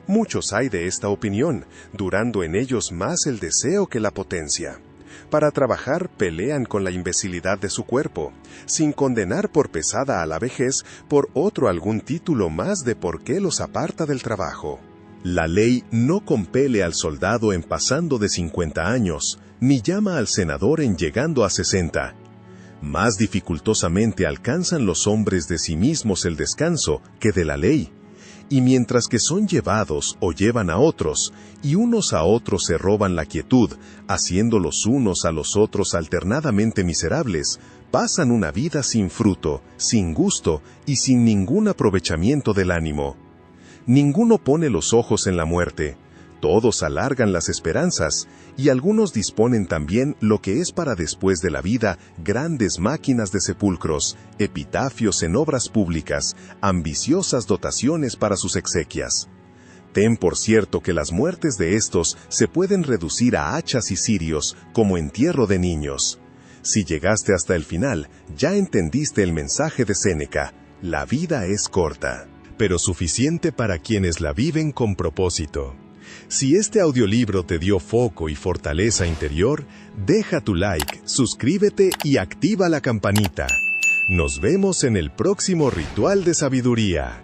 Speaker 1: Muchos hay de esta opinión, durando en ellos más el deseo que la potencia. Para trabajar pelean con la imbecilidad de su cuerpo, sin condenar por pesada a la vejez por otro algún título más de por qué los aparta del trabajo. La ley no compele al soldado en pasando de 50 años, ni llama al senador en llegando a 60. Más dificultosamente alcanzan los hombres de sí mismos el descanso que de la ley. Y mientras que son llevados o llevan a otros, y unos a otros se roban la quietud, haciendo los unos a los otros alternadamente miserables, pasan una vida sin fruto, sin gusto y sin ningún aprovechamiento del ánimo. Ninguno pone los ojos en la muerte, todos alargan las esperanzas, y algunos disponen también lo que es para después de la vida grandes máquinas de sepulcros, epitafios en obras públicas, ambiciosas dotaciones para sus exequias. Ten por cierto que las muertes de estos se pueden reducir a hachas y cirios, como entierro de niños. Si llegaste hasta el final, ya entendiste el mensaje de Séneca: la vida es corta, pero suficiente para quienes la viven con propósito. Si este audiolibro te dio foco y fortaleza interior, deja tu like, suscríbete y activa la campanita. Nos vemos en el próximo Ritual de Sabiduría.